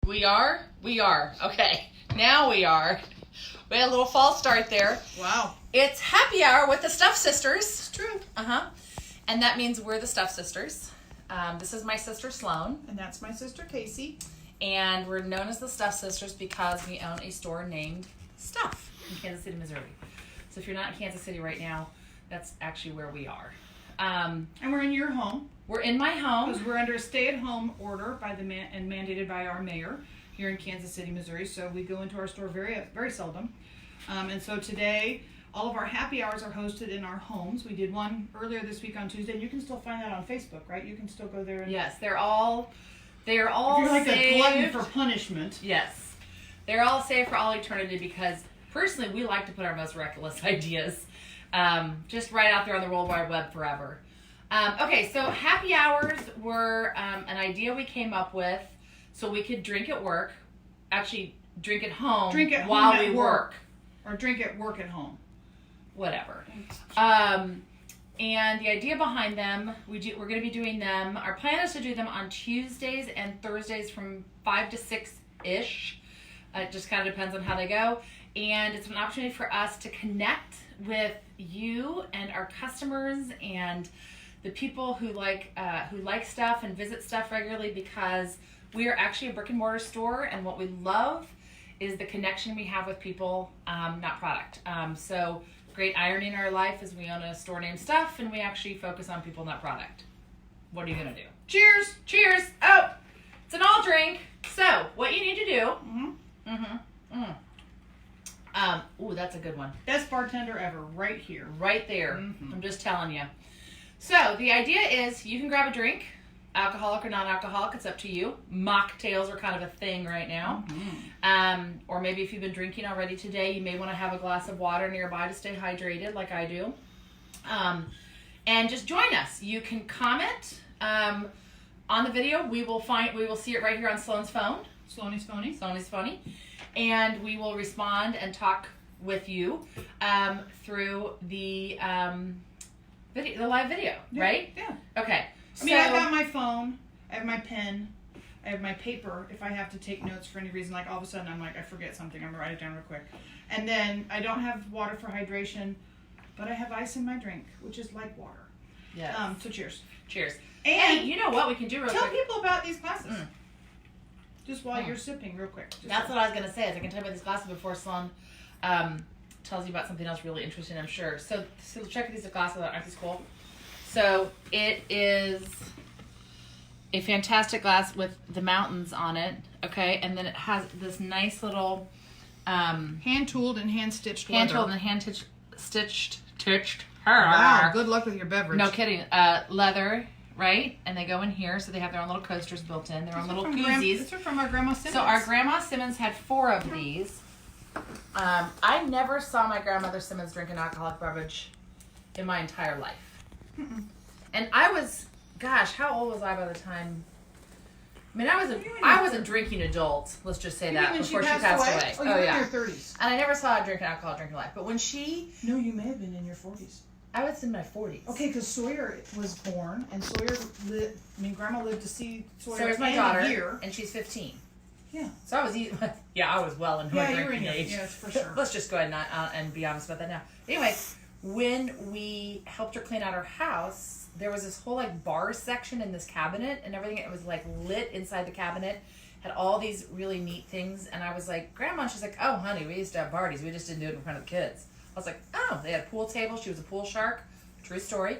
We are? We are. Okay. Now we are. We had a little false start there. Wow. It's happy hour with the Stuff Sisters. It's true. And that means we're the Stuff Sisters. This is my sister Sloane. And that's my sister Casey. And we're known as the Stuff Sisters because we own a store named Stuff in Kansas City, Missouri. So if you're not in Kansas City right now, that's actually where we are. And we're in your home. We're in my home. Because we're under a stay-at-home order by the and mandated by our mayor here in Kansas City, Missouri. So we go into our store very, very seldom. And so today, all of our happy hours are hosted in our homes. We did one earlier this week on Tuesday, and you can still find that on Facebook, right? You can still go there. And Yes, they are all if you're like saved. a glutton for punishment. Yes, they're all saved for all eternity because personally, we like to put our most reckless ideas just right out there on the World Wide Web forever. Okay, so happy hours were an idea we came up with so we could drink at work, actually drink at home, while we work. Or drink at work at home. Whatever. And the idea behind them, we're going to be doing them, our plan is to do them on Tuesdays and Thursdays from 5 to 6-ish. It just kind of depends on how they go. And it's an opportunity for us to connect with you and our customers and the people who like stuff and visit stuff regularly, because we are actually a brick and mortar store, and what we love is the connection we have with people, not product. So great irony in our life is we own a store named Stuff, and we actually focus on people, not product. What are you gonna do? Cheers! Cheers! Oh, it's an all drink. So what you need to do. Ooh, that's a good one. Best bartender ever, right here. Right there. I'm just telling you. So the idea is you can grab a drink, alcoholic or non-alcoholic, it's up to you. Mocktails are kind of a thing right now. Or maybe if you've been drinking already today, you may want to have a glass of water nearby to stay hydrated like I do. And just join us. You can comment on the video. We will see it right here on Sloane's phone. Sloane's phony. And we will respond and talk with you through the live video, right? Yeah. Okay. I mean, I've got my phone, I have my pen, I have my paper if I have to take notes for any reason. Like all of a sudden I'm like, I forget something, I'm going to write it down real quick. And then I don't have water for hydration, but I have ice in my drink, which is like water. Yeah. So cheers. Cheers. And hey, you know what we can do real quick? Tell people about these glasses. Just while you're sipping real quick. That's what I was going to say. Is I can tell you about these glasses before Sloane tells you about something else really interesting, I'm sure. So check these glasses out. Aren't these cool? So it is a fantastic glass with the mountains on it, okay? And then it has this nice little hand-tooled and hand-stitched leather. Hand-tooled and hand-stitched. Wow, good luck with your beverage. No kidding. Leather, right? And they go in here, so they have their own little coasters built in, their own little koozies. These are from our Grandma Simmons. So our Grandma Simmons had 4 of these. I never saw my grandmother Simmons drink an alcoholic beverage in my entire life. And I was, gosh, how old was I by the time? I mean, I was a drinking adult. Let's just say that before she passed away. Oh, you were in your 30s. And I never saw her drink an alcohol drinking life. But when she, no, you may have been in your 40s. I was in my 40s. Okay, because Sawyer was born, and Grandma lived to see Sawyer. Sawyer's my daughter, and she's 15. Yeah. So I was, I was well into my drinking age. Yes, for sure. Let's just go ahead and be honest about that now. Anyway, when we helped her clean out her house, there was this whole bar section in this cabinet and everything. It was lit inside the cabinet, had all these really neat things. And I was like, Grandma, she's like, oh honey, we used to have parties. We just didn't do it in front of the kids. I was like, oh, they had a pool table. She was a pool shark. True story.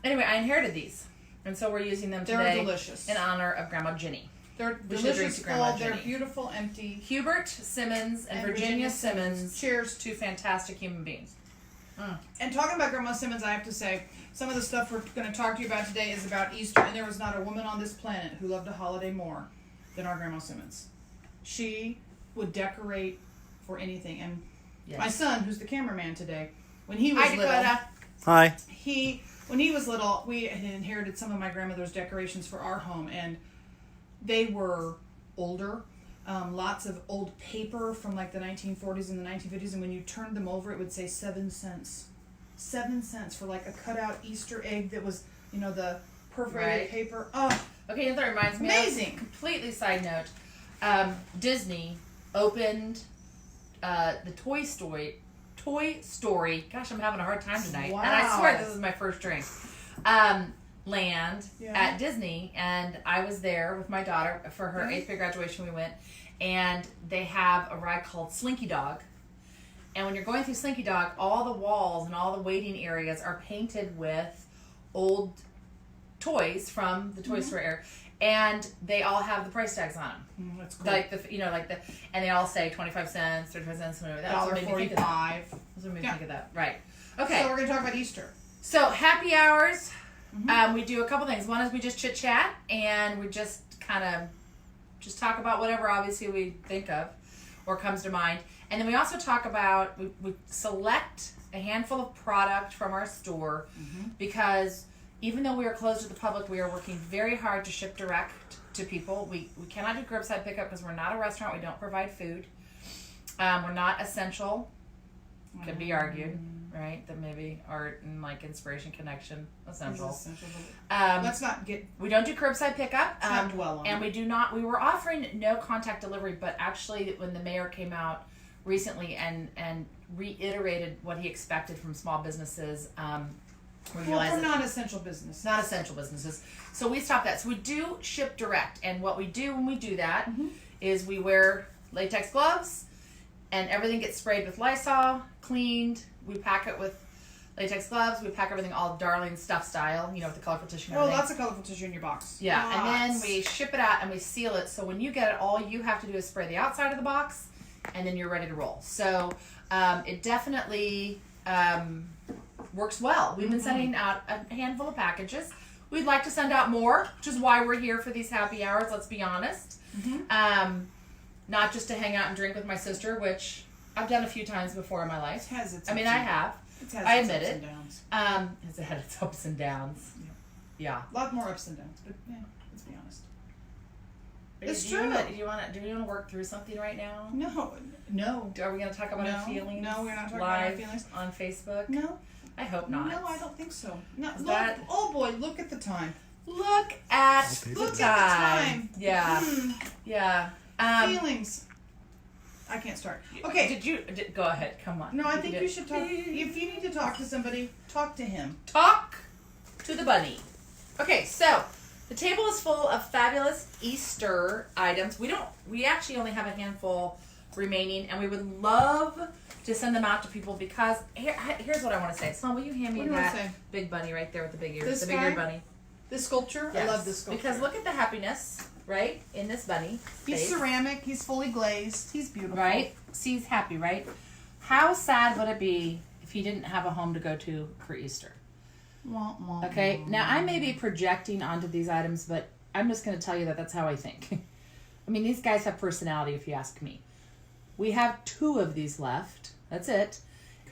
Anyway, I inherited these. And so we're using them today. They're delicious. In honor of Grandma Ginny. They're delicious, full, they're beautiful, empty. Hubert Simmons and Virginia Simmons. Cheers. 2 fantastic human beings. And talking about Grandma Simmons, I have to say, some of the stuff we're going to talk to you about today is about Easter, and there was not a woman on this planet who loved a holiday more than our Grandma Simmons. She would decorate for anything. And my son, who's the cameraman today, when he was little... Hi. When he was little, we had inherited some of my grandmother's decorations for our home, and they were older. Lots of old paper from the 1940s and the 1950s, and when you turned them over, it would say 7 cents. 7 cents for a cutout Easter egg that was, the perforated paper. Oh, okay, that reminds me. Amazing. Completely side note. Disney opened the Toy Story. Gosh, I'm having a hard time tonight. Wow. And I swear this is my first drink. Land at Disney, and I was there with my daughter for her 8th grade graduation. We went, and they have a ride called Slinky Dog. And when you're going through Slinky Dog, all the walls and all the waiting areas are painted with old toys from the Toy Story era, and they all have the price tags on them. That's cool. Like and they all say 25 cents, 35 cents, whatever. That's what made me think of that. $1.45. That's what made me think of that. Right. Okay. So we're gonna talk about Easter. So happy hours. We do a couple things. One is we just chit chat, and we just kind of just talk about whatever obviously we think of or comes to mind. And then we also talk about, we select a handful of product from our store because even though we are closed to the public, we are working very hard to ship direct to people. We cannot do curbside pickup because we're not a restaurant. We don't provide food. We're not essential. Could be argued, right? That maybe art and like inspiration connection essential. Let's not get. We don't do curbside pickup. Let's not dwell on and it. we do not. We were offering no contact delivery, but actually, when the mayor came out recently and reiterated what he expected from small businesses, we realized from non-essential business. not essential businesses. So we stopped that. So we do ship direct, and what we do when we do that is we wear latex gloves. And everything gets sprayed with Lysol, cleaned. We pack it with latex gloves. We pack everything all darling stuff style, with the colorful tissue and everything. Lots of colorful tissue in your box. Yeah, and then we ship it out and we seal it. So when you get it, all you have to do is spray the outside of the box, and then you're ready to roll. So it definitely works well. We've been sending out a handful of packages. We'd like to send out more, which is why we're here for these happy hours, let's be honest. Not just to hang out and drink with my sister, which I've done a few times before in my life. It has its I have. I admit it. It's had its ups and downs. Yeah. A lot more ups and downs, but let's be honest. It's Do true. we want to work through something right now? No. Are we going to talk about our feelings? No, we're not talking live about our feelings. On Facebook? No. I hope not. No, I don't think so. No. Oh boy, look at the time. Look at the time. Yeah. Yeah. Feelings. I can't start. Okay. Go ahead. Come on. No, I think you should talk. If you need to talk to somebody, talk to him. Talk to the bunny. Okay, so the table is full of fabulous Easter items. We actually only have a handful remaining, and we would love to send them out to people because here's what I want to say. Sloane, will you hand me that big bunny right there with the big ears? The big eared bunny. This sculpture? Yes. I love this sculpture. Because look at the happiness, right, in this bunny. He's ceramic. He's fully glazed. He's beautiful. Right? See, he's happy, right? How sad would it be if he didn't have a home to go to for Easter? Okay? Now, I may be projecting onto these items, but I'm just going to tell you that that's how I think. I mean, these guys have personality, if you ask me. We have 2 of these left. That's it.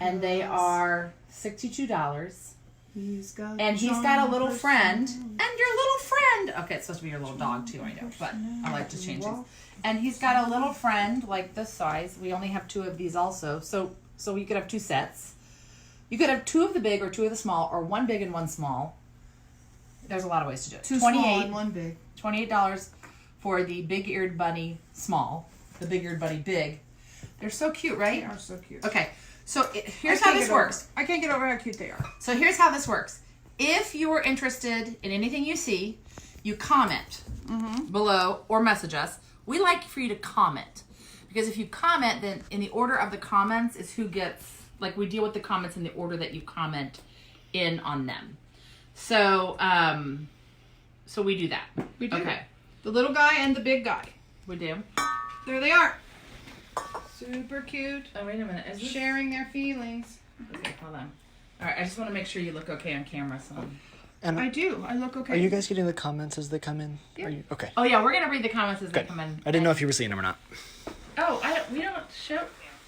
And they are $62. He's got a little friend. And your little friend. Okay, it's supposed to be your little dog too, I know. But I like to change these. And he's got a little friend like this size. We only have 2 of these also. So you could have 2 sets. You could have 2 of the big or 2 of the small, or 1 big and 1 small. There's a lot of ways to do it. 2 small and 1 big. $28 for the big-eared bunny small. The big-eared bunny big. They're so cute, right? They are so cute. Okay, so here's how this works. I can't get over how cute they are. So here's how this works. If you are interested in anything you see, you comment below or message us. We like for you to comment. Because if you comment, then in the order of the comments is who gets, like we deal with the comments in the order that you comment in on them. So, so we do that. We do. Okay. The little guy and the big guy. We do. There they are. Super cute. Oh, wait a minute. Is this... Sharing their feelings. Okay, hold on. All right, I just want to make sure you look okay on camera. So. And I do. I look okay. Are you guys getting the comments as they come in? Yeah. Are you okay? Oh yeah, we're gonna read the comments as they Good. come in. I didn't know if you were seeing them or not. Oh, we don't show.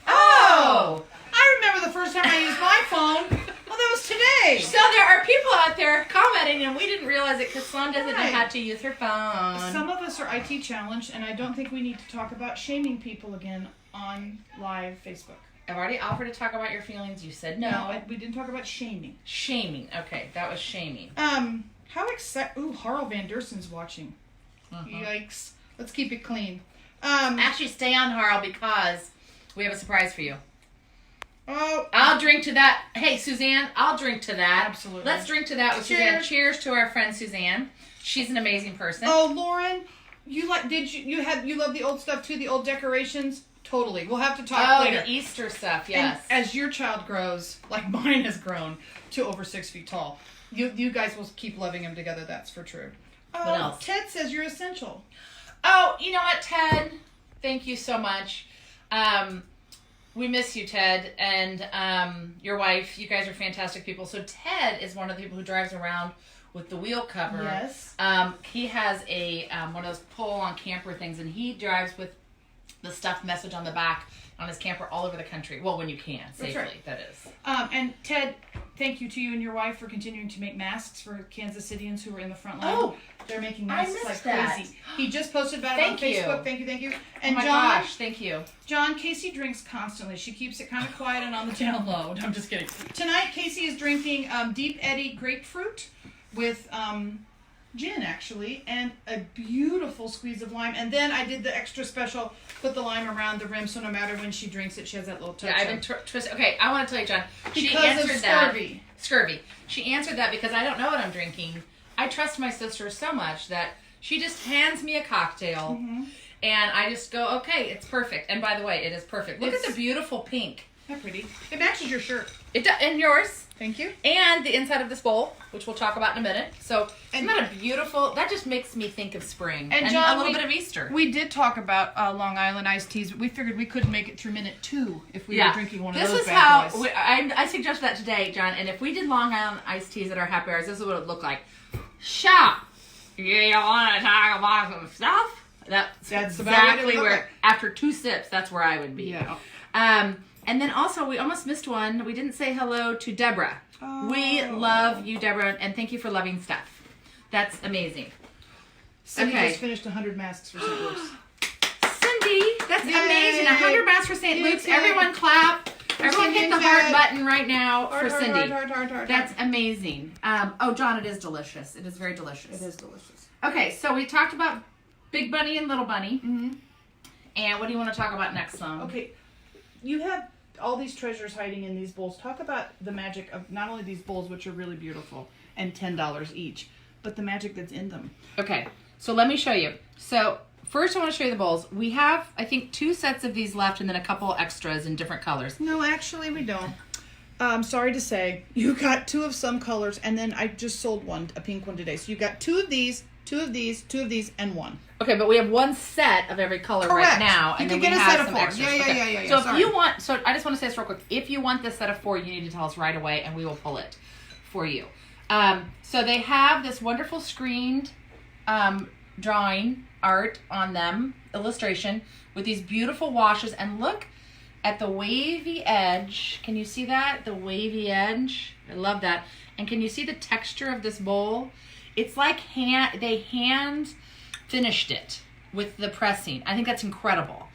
Oh! I remember the first time I used my phone. Well, that was today. So there are people out there commenting, and we didn't realize it because Sloane doesn't know Right. how to use her phone. Some of us are IT challenged, and I don't think we need to talk about shaming people again on live Facebook. I've already offered to talk about your feelings. You said no. We didn't talk about shaming. Shaming. Okay, that was shaming. How excited! Ooh, Harl Van Dersen's watching. Yikes! Let's keep it clean. Actually, stay on, Harl, because we have a surprise for you. Oh, I'll drink to that. Hey, Suzanne, I'll drink to that. Absolutely. Let's drink to that with Cheers. Suzanne. Cheers to our friend Suzanne. She's an amazing person. oh, Lauren, you love the old stuff too, the old decorations? Totally. We'll have to talk later. The Easter stuff, yes. And as your child grows, like mine has grown to over 6 feet tall, you guys will keep loving them together. That's for true. What else? Ted says you're essential. Oh, you know what, Ted? Thank you so much. We miss you, Ted, and your wife. You guys are fantastic people. So Ted is one of the people who drives around with the wheel cover. Yes. He has a one of those pull-on camper things, and he drives with the stuffed message on the back on his camper all over the country. Well, when you can, safely, right. that is. And Ted, thank you to you and your wife for continuing to make masks for Kansas Cityans who are in the front line. Oh, they're making I masks missed like that. crazy. He just posted about it on Thank you. Facebook. Thank you. And oh my John, gosh, thank you. John, Casey drinks constantly. She keeps it kind of quiet and on the down low. I'm just kidding. Tonight, Casey is drinking Deep Eddy grapefruit with gin, actually, and a beautiful squeeze of lime. And then I did the extra special, put the lime around the rim, so no matter when she drinks it, she has that little touch. Yeah, I've been twisted. Okay, I want to tell you, John. She Because of answered that. scurvy. Scurvy. She answered that because I don't know what I'm drinking. I trust my sister so much that she just hands me a cocktail, and I just go, okay, it's perfect. And by the way, it is perfect. Look at the beautiful pink. How pretty. It matches your shirt. It does, and yours. Thank you. And the inside of this bowl, which we'll talk about in a minute. So, isn't that a beautiful? That just makes me think of spring and John, a little bit of Easter. We did talk about Long Island iced teas, but we figured we couldn't make it through minute 2 if we were drinking one of those This is bad how boys. I suggested that today, John. And if we did Long Island iced teas at our happy hours, this is what it would look like. Shop. You want to talk about some stuff? That's exactly where. After 2 sips, that's where I would be. Yeah. And then also, we almost missed one. We didn't say hello to Deborah. Oh. We love you, Deborah, and thank you for loving stuff. That's amazing. Cindy Okay. just finished 100 masks for St. Luke's. Cindy, that's Yay. amazing. 100 masks for St. Luke's. Yay. Everyone clap. Everyone hit the heart Yay. button right now for Heart, Cindy. heart. That's amazing. Oh, John, it is delicious. It is very delicious. It is delicious. Okay, so we talked about Big Bunny and Little Bunny. Mm-hmm. And what do you want to talk about next, Sloane? Okay, you have all these treasures hiding in these bowls. Talk about the magic of not only these bowls, which are really beautiful, and $10 each, but the magic that's in them. Okay, so let me show you. So first I want to show you the bowls. We have, I think, 2 sets of these left and then a couple extras in different colors. No, actually, we don't. Sorry to say, you got 2 of some colors, and then I just sold a pink one today. So you got 2 of these, 2 of these, 2 of these, and 1. Okay, but we have 1 set of every color Correct. right now, and You then can we get a have set of some 4. extras. Yeah, Okay. yeah. So Sorry. if you want, so I just want to say this real quick. If you want this set of 4, you need to tell us right away, and we will pull it for you. So they have this wonderful screened drawing art on them, illustration, with these beautiful washes, and look at the wavy edge. Can you see that? The wavy edge. I love that. And can you see the texture of this bowl? It's like they hand finished it with the pressing. I think that's incredible.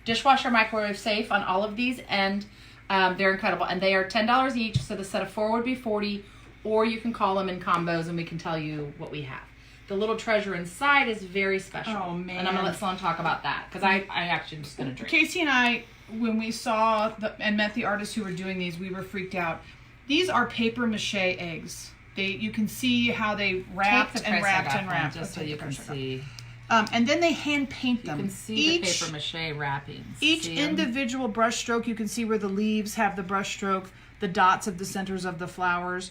Dishwasher, microwave safe on all of these, and they're incredible. And they are $10 each, so the set of 4 would be $40, or you can call them in combos and we can tell you what we have. The little treasure inside is very special. Oh, man. And I'm going to let Sloane talk about that, because I actually am just going to drink. Casey and I, when we saw and met the artists who were doing these, we were freaked out. These are paper mache eggs. You can see how they wrapped Take the and price I wrapped got and them, wrapped. just so you can see. And then they hand paint them. You can see the paper mache wrappings. Each See 'em? individual brush stroke, you can see where the leaves have the brush stroke, the dots of the centers of the flowers.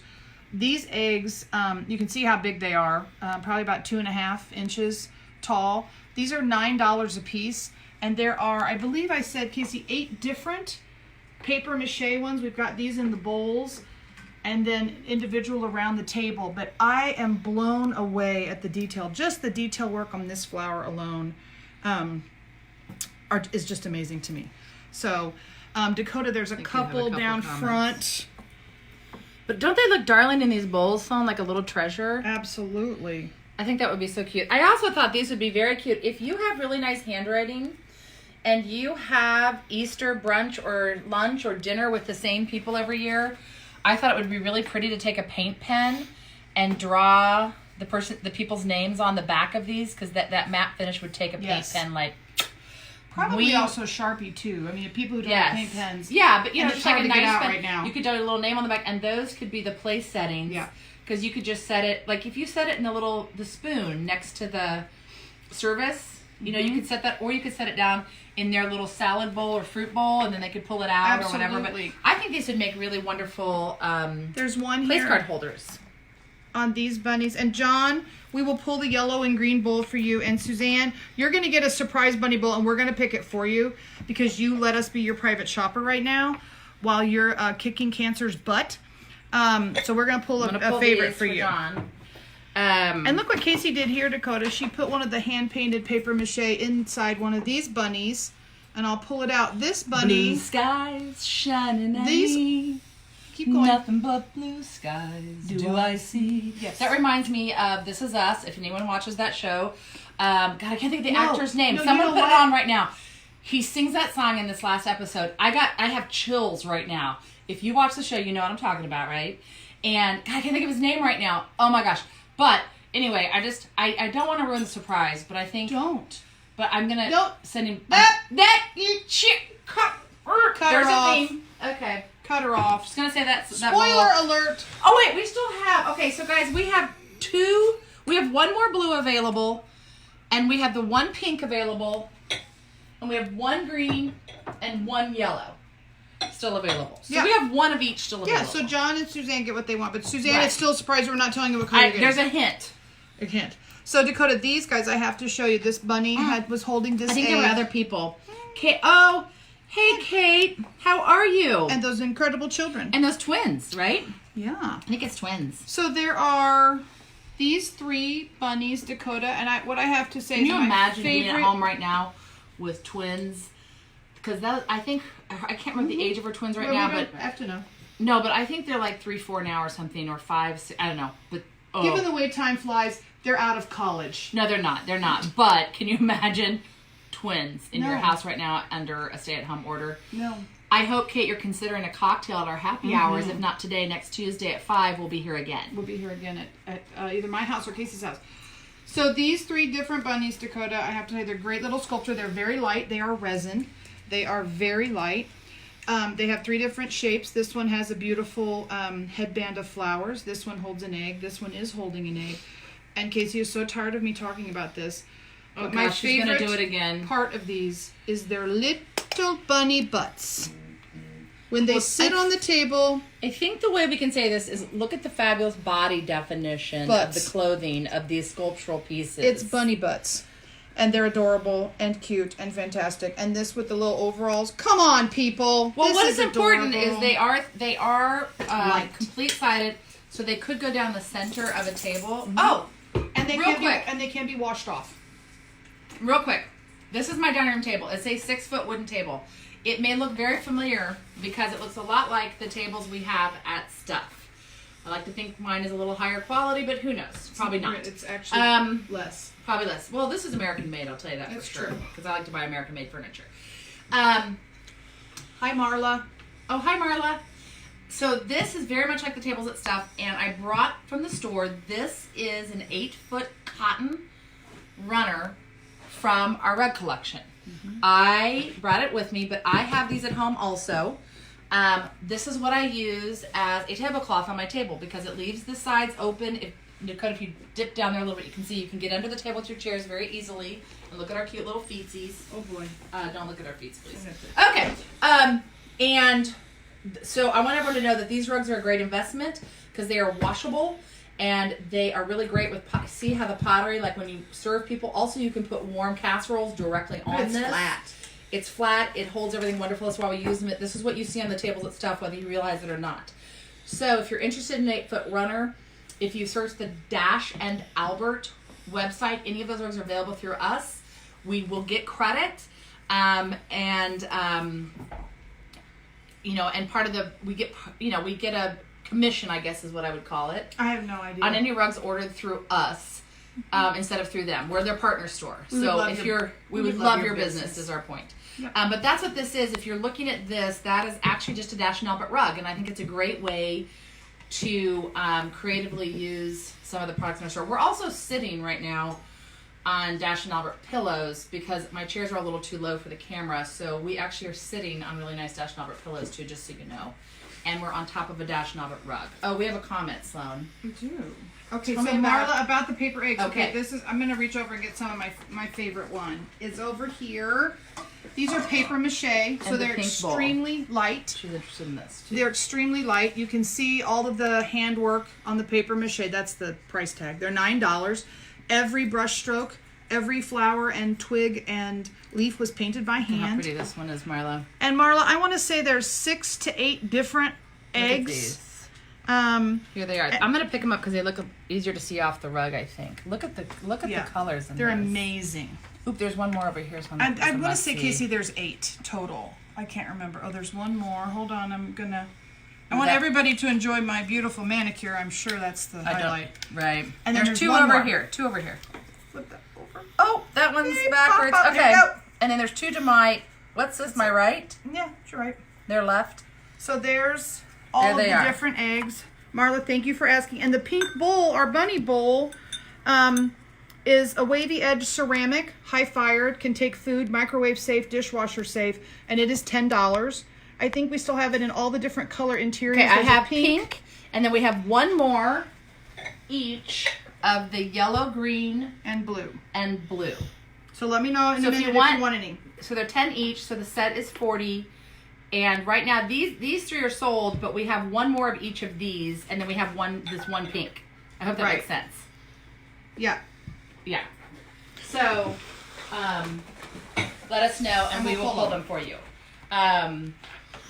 These eggs, you can see how big they are, probably about 2.5 inches tall. These are $9 a piece, and there are, I believe I said, Casey, 8 different paper mache ones. We've got these in the bowls, and then individual around the table. But I am blown away at the detail. Just the detail work on this flower alone is just amazing to me. So, Dakota, there's a couple down front. But don't they look darling in these bowls, Sloane, like a little treasure? Absolutely. I think that would be so cute. I also thought these would be very cute. If you have really nice handwriting and you have Easter brunch or lunch or dinner with the same people every year, I thought it would be really pretty to take a paint pen and draw the people's names on the back of these, because that matte finish would take a paint pen like. Probably also Sharpie too. I mean, people who don't have paint pens. Yeah, but and just like a nice pen. Right now. You could do a little name on the back, and those could be the place settings. Yeah. Because you could just set it, like if you set it in the spoon next to the service, you could set that, or you could set it down in their little salad bowl or fruit bowl, and then they could pull it out or whatever. But I think these would make really wonderful There's one place here card holders. On these bunnies. And John, we will pull the yellow and green bowl for you. And Suzanne, you're going to get a surprise bunny bowl, and we're going to pick it for you because you let us be your private shopper right now while you're kicking cancer's butt. So we're going to pull a favorite for you. John. And look what Casey did here, Dakota. She put one of the hand-painted paper mache inside one of these bunnies. And I'll pull it out. This bunny... Blue skies shining at me. Keep going. Nothing but blue skies do I see. Yes. That reminds me of This Is Us, if anyone watches that show. God, I can't think of the actor's name. No, Someone put it on right now. He sings that song in this last episode. I have chills right now. If you watch the show, you know what I'm talking about, right? And God, I can't think of his name right now. Oh my gosh. But anyway, I don't want to ruin the surprise, but I think... Don't. But I'm going Don't. to send him... Cut There's her off. a theme. Okay. Cut her off. Just going to say that... Spoiler alert. Oh, wait. We still have... Okay, so guys, we have one more blue available, and we have the one pink available, and we have one green and one yellow still available. So we have one of each still available. Yeah, so John and Suzanne get what they want, but Suzanne is still surprised we're not telling you what color you're getting. There's a hint. A hint. So Dakota, these guys, I have to show you. This bunny was holding this I think egg. there were other people. Kate, oh, hey Kate, how are you? And those incredible children. And those twins, right? Yeah. I think it's twins. So there are these 3 bunnies, Dakota, and what I have to say Can is you my imagine favorite... being at home right now with twins? Because I can't remember the age of her twins right now, but I have to know. No, but I think they're like 3, 4 now or something, or 5, 6, I don't know. But Given the way time flies, they're out of college. No, they're not. They're not. But can you imagine twins in your house right now under a stay-at-home order? No. I hope, Kate, you're considering a cocktail at our happy hours. If not today, next Tuesday at 5, we'll be here again. We'll be here again at either my house or Casey's house. So these 3 different bunnies, Dakota, I have to say they're great little sculpture. They're very light. They are resin. They are very light. They have 3 different shapes. This one has a beautiful headband of flowers. This one holds an egg. This one is holding an egg. And Casey is so tired of me talking about this. Oh, my gosh, she's favorite gonna do it again. part of these is their little bunny butts. When they sit on the table... I think the way we can say this is look at the fabulous body definition of the clothing of these sculptural pieces. It's bunny butts. And they're adorable and cute and fantastic. And this with the little overalls. Come on, people. Well, this what is adorable. important is they are complete-sided, so they could go down the center of a table. Mm-hmm. Oh, and they real quick. And they can be washed off. Real quick. This is my dining room table. It's a 6-foot wooden table. It may look very familiar because it looks a lot like the tables we have at Stuff. I like to think mine is a little higher quality, but who knows? Probably not. It's actually less. Probably less. Well, this is American made, I'll tell you that That's for sure. true. Because I like to buy American made furniture. Hi, Marla. Oh, hi, Marla. So this is very much like the tables at Stuff, and I brought from the store, this is an 8-foot cotton runner from our rug collection. Mm-hmm. I brought it with me, but I have these at home also. This is what I use as a tablecloth on my table because it leaves the sides open. If you dip down there a little bit, you can see you can get under the table with your chairs very easily. And look at our cute little feetsies. Oh boy. Don't look at our feet, please. Okay. And so I want everyone to know that these rugs are a great investment because they are washable and they are really great with, see how the pottery, like when you serve people, also you can put warm casseroles directly on this. It's flat. It's flat. It holds everything wonderful. That's why we use them. This is what you see on the tables at Stuff, whether you realize it or not. So if you're interested in an 8-foot runner, if you search the Dash and Albert website, any of those rugs are available through us. We will get credit. And part of we get a commission, I guess is what I would call it. I have no idea. On any rugs ordered through us, instead of through them. We're their partner store. We would love your business is our point. Yep. But that's what this is. If you're looking at this, that is actually just a Dash and Albert rug. And I think it's a great way to creatively use some of the products in our store. We're also sitting right now on Dash and Albert pillows because my chairs are a little too low for the camera. So we actually are sitting on really nice Dash and Albert pillows too, just so you know. And we're on top of a Dash and Albert rug. Oh, we have a comment, Sloane. We do. Okay, Tell so me Marla, about the paper eggs. Okay. This is, I'm going to reach over and get some of my favorite one. Is over here. These are paper mache, so the they're pink bowl. extremely light. She's interested in this too. They're extremely light. You can see all of the handwork on the paper mache. That's the price tag. They're $9. Every brush stroke, every flower and twig and leaf was painted by Look how hand. pretty this one is, Marla. And Marla, I want to say there's 6 to 8 different Look at eggs. these. Here they are. I'm gonna pick them up because they look easier to see off the rug. I think. Look at the colors. In They're this. amazing. Oop, there's one more over here. I want to say, Casey, there's 8 total. I can't remember. Oh, there's one more. Hold on. I want everybody to enjoy my beautiful manicure. I'm sure that's the highlight. Right. And there's there's two one over more. here. Two over here. Flip that over. Oh, that one's Yay, backwards. pop up. Here Okay. you go. And then there's 2 to my. What's this? My right. Yeah, you're right. They're left. So there's all There of they the are. different eggs. Marla, thank you for asking. And the pink bowl, our bunny bowl, is a wavy edge ceramic, high fired, can take food, microwave safe, dishwasher safe, and it is $10. I think we still have it in all the different color interiors. Okay, I There's a have pink, and then we have one more each of the yellow, green, and blue. and blue. So let me know in So a if minute you if you want- want any. So they're 10 each, so the set is 40. And right now these 3 are sold, but we have one more of each of these, and then we have this one pink. I hope that Right. makes sense. Yeah. Yeah. So let us know, and And we we'll will pull pull them for you.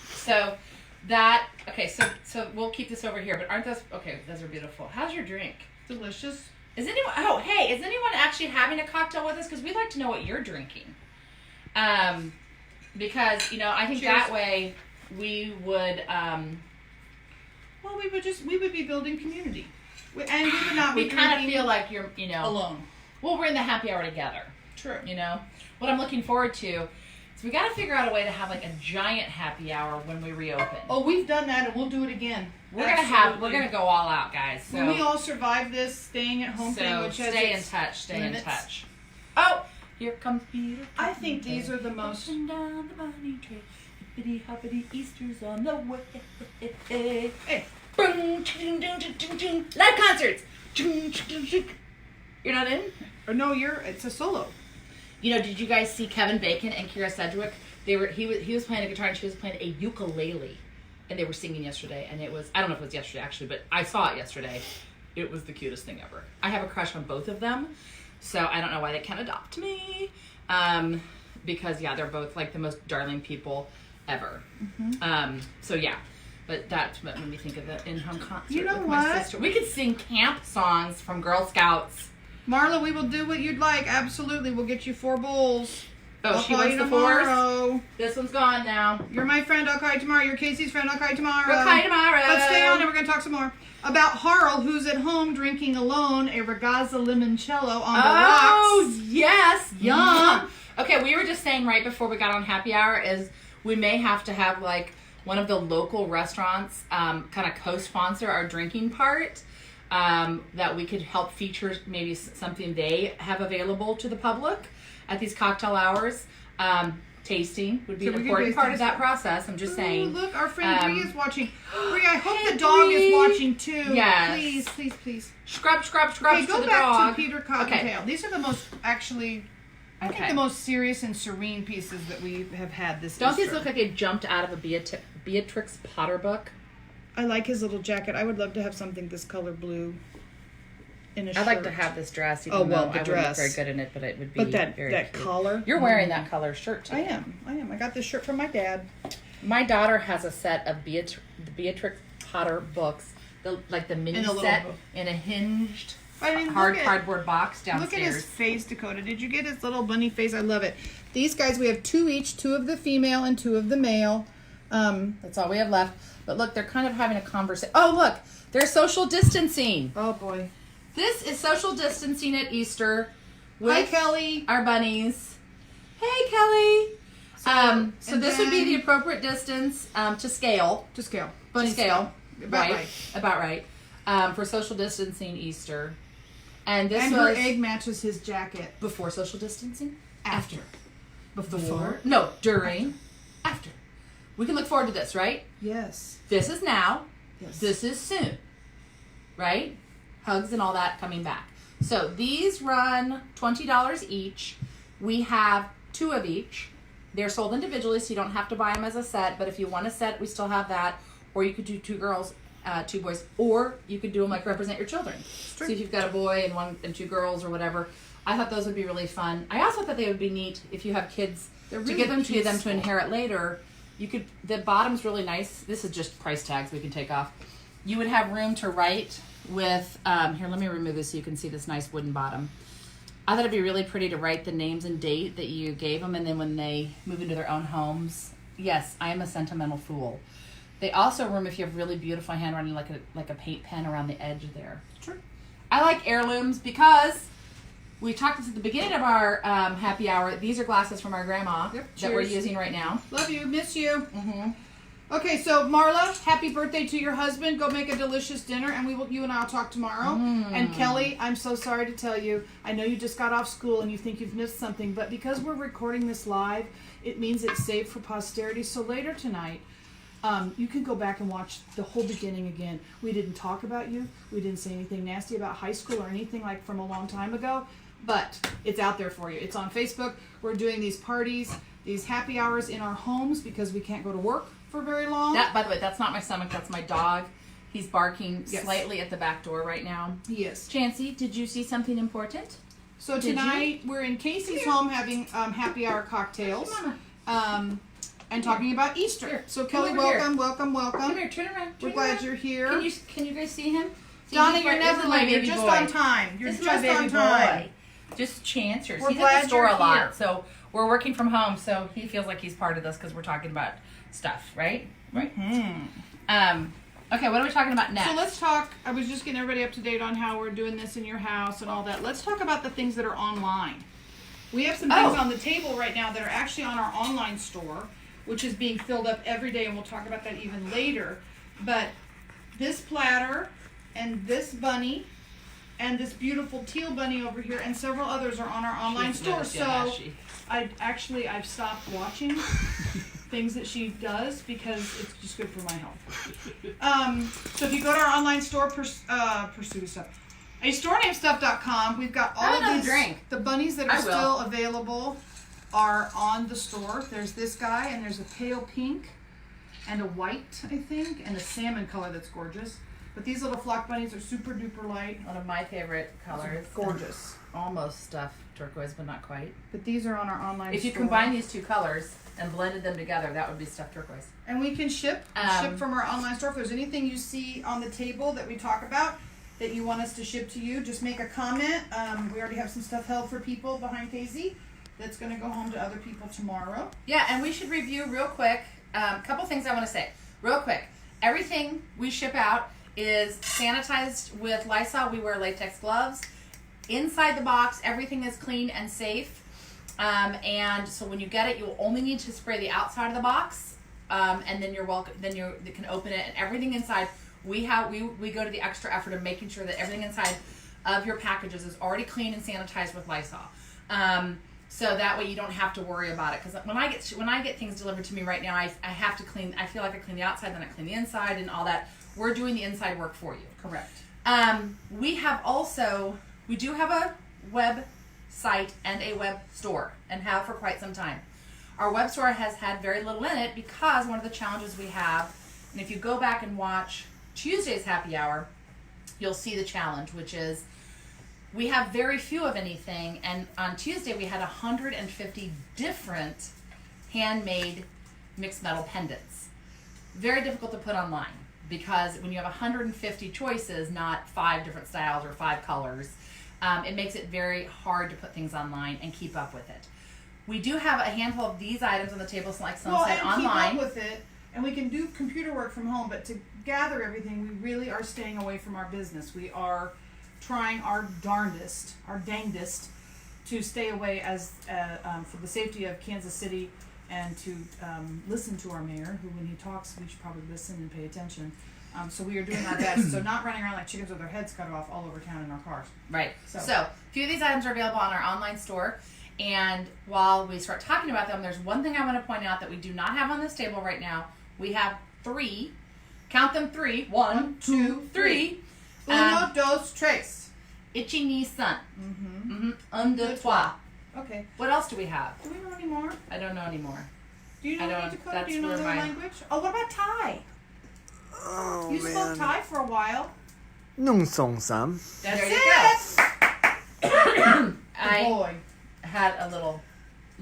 So that okay. So we'll keep this over here. But aren't those okay? Those are beautiful. How's your drink? Delicious. Is anyone? Oh, hey, is anyone actually having a cocktail with us? Because we'd like to know what you're drinking. Because I think Cheers. that way we would. Well, we would be building community. And we would not be We kind of drinking feel like you're, alone. Well, we're in the happy hour together. True. What I'm looking forward to is we got to figure out a way to have like a giant happy hour when we reopen. Oh, we've done that, and we'll do it again. We're Absolutely. gonna go all out, guys. So, When we all survive this staying at home thing, which has stay in its touch. Stay limits. in touch. Oh, here comes Peter. I think these are the most. Walking down the bunny trail, hippity hoppity Easter's on the way. Hey, Live concerts. You're not in? or no, it's a solo. Did you guys see Kevin Bacon and Kira Sedgwick? He was playing a guitar and she was playing a ukulele, and they were singing yesterday. And it was, I don't know if it was yesterday actually, but I saw it yesterday. It was the cutest thing ever. I have a crush on both of them, so I don't know why they can't adopt me. Because they're both like the most darling people ever. Mm-hmm. So yeah. But that's what made me think of the in-home concert You know with my what? sister. We could sing camp songs from Girl Scouts. Marla, we will do what you'd like. Absolutely, we'll get you 4 bowls. Oh, I'll she call wants you the 4s? tomorrow. This one's gone now. You're my friend. I'll call you tomorrow. You're Casey's friend. I'll call you tomorrow. We'll call you tomorrow. But stay on, and we're going to talk some more about Harl, who's at home drinking alone a Ragazza limoncello on the rocks. Yes. Yum. Mm-hmm. Okay, we were just saying right before we got on happy hour is we may have to have like one of the local restaurants kind of co-sponsor our drinking part, that we could help feature maybe something they have available to the public at these cocktail hours. Tasting would be So an we could important taste part of testing. that process. I'm just Ooh, saying. look, our friend Bree is watching. Bree, I hope Hey, the dog Bree. is watching too. Yes. Please, please, please. Scrub Okay, to go the back dog. to Peter Cottontail. Okay. These are the most, actually, I think Okay. the most serious and serene pieces that we have had this Don't these Easter. look like they jumped out of a Beatrix Potter book? I like his little jacket. I would love to have something this color blue in a shirt. I'd like to have this dress, even Oh, well, though the I wouldn't dress. look very good in it, but it would be But that very cute. collar. You're wearing that color shirt, too. I am. I got this shirt from my dad. My daughter has a set of the Beatrix Potter books, the mini In a little set book. in a hinged I mean, hard look at- cardboard box Look downstairs. at his face, Dakota. Did you get his little bunny face? I love it. These guys, we have 2 each, 2 of the female and 2 of the male. That's all we have left. But look, they're kind of having a conversation. Oh, look, they're social distancing. Oh boy. This is social distancing at Easter with Hi, Kelly. our bunnies. Hey, Kelly. So and this would be then- the appropriate distance to scale. To scale. To scale. About right. For social distancing Easter. And this And was her egg matches his jacket. before social distancing? After. Before? No, during. After. We can look forward to this, right? Yes. This is now. Yes. This is soon. Right? Hugs and all that coming back. So these run $20 each. We have 2 of each. They're sold individually, so you don't have to buy them as a set. But if you want a set, we still have that. Or you could do 2 girls, 2 boys. Or you could do them like represent your children. True. So if you've got a boy and 2 girls or whatever. I thought those would be really fun. I also thought they would be neat if you have kids They're to really give them to them to peaceful. inherit later. You could. The bottom's really nice. This is just price tags we can take off. You would have room to write with. Here, let me remove this so you can see this nice wooden bottom. I thought it'd be really pretty to write the names and date that you gave them, and then when they move into their own homes. Yes, I am a sentimental fool. They also room if you have really beautiful handwriting, like a paint pen around the edge there. True. I like heirlooms because we talked this at the beginning of our happy hour. These are glasses from our grandma Yep, that we're cheers. using right now. Love you. Miss you. Mm-hmm. Okay, so Marla, happy birthday to your husband. Go make a delicious dinner, and you and I'll talk tomorrow. And Kelly, I'm so sorry to tell you, I know you just got off school and you think you've missed something, but because we're recording this live, it means it's saved for posterity. So later tonight, you can go back and watch the whole beginning again. We didn't talk about you. We didn't say anything nasty about high school or anything like from a long time ago, but it's out there for you. It's on Facebook. We're doing these parties, these happy hours in our homes because we can't go to work for very long. That, by the way, that's not my stomach. That's my dog. He's barking Yes. slightly at the back door right now. Yes. Chancey, did you see something important? So Did tonight we're in Casey's home having happy hour cocktails, Mama. and talking about Easter. Here, So come Kelly, over here. welcome. Come here, turn around. We're turn glad around. you're here. Can you guys see him? See, Donna, he's you're my- never this is my late. You're baby just boy. on time. You're This is just my baby on time. boy. Just chancers. We're He's at glad the store you're a lot, here. so we're working from home. So he feels like he's part of this because we're talking about stuff, right? Right. Okay, what are we talking about next? So let's talk. I was just getting everybody up to date on how we're doing this in your house and all that. Let's talk about the things that are online. We have some things on the table right now that are actually on our online store, which is being filled up every day, and we'll talk about that even later. But this platter and this bunny and this beautiful teal bunny over here and several others are on our online store. So I've stopped watching things that she does because it's just good for my health. So if you go to our online store, pursue stuff. A storenamestuff.com, we've got all of these. The bunnies that are still available are on the store. There's this guy, and there's a pale pink, and a white, I think, and a salmon color that's gorgeous. But these little flock bunnies are super duper light. One of my favorite colors. Gorgeous. Almost stuff turquoise, but not quite. But these are on our online store. If you combine these two colors and blended them together, that would be stuffed turquoise. And we can ship from our online store. If there's anything you see on the table that we talk about that you want us to ship to you, just make a comment. We already have some stuff held for people behind Casey that's going to go home to other people tomorrow. Yeah, and we should review real quick. A couple things I want to say. Real quick. Everything we ship out is sanitized with Lysol. We wear latex gloves. Inside the box, everything is clean and safe. And so when you get it, you'll only need to spray the outside of the box. And then you're welcome. Then you can open it, and everything inside. We go to the extra effort of making sure that everything inside of your packages is already clean and sanitized with Lysol. So that way you don't have to worry about it. Because when I get things delivered to me right now, I have to clean. I feel like I clean the outside, then I clean the inside, and all that. We're doing the inside work for you. Correct. We do have a web site and a web store, and have for quite some time. Our web store has had very little in it because one of the challenges we have, and if you go back and watch Tuesday's happy hour, you'll see the challenge, which is we have very few of anything, and on Tuesday we had 150 different handmade mixed metal pendants. Very difficult to put online because when you have 150 choices, not 5 different styles or 5 colors, it makes it very hard to put things online and keep up with it. We do have a handful of these items on the table, so like Sunset online. Keep up with it, and we can do computer work from home, but to gather everything, we really are staying away from our business. We are trying our darndest, our dangdest, to stay away as for the safety of Kansas City, and to listen to our mayor, who when he talks, we should probably listen and pay attention. So we are doing our best. So not running around like chickens with our heads cut off all over town in our cars. Right. So. So a few of these items are available on our online store. And while we start talking about them, there's one thing I want to point out that we do not have on this table right now. We have 3. Count them 3. 1, 2, 3. Uno, dos, tres. Itchy knee sun. Un, deux, Deux, trois. Okay. What else do we have? Do we know any more? I don't know anymore. Do you know I any don't- Dakota? that's Do you know where the my- language? Oh, what about Thai? Oh, You spoke Thai for a while. Nung song sam. That's There you it. I Boy. had a little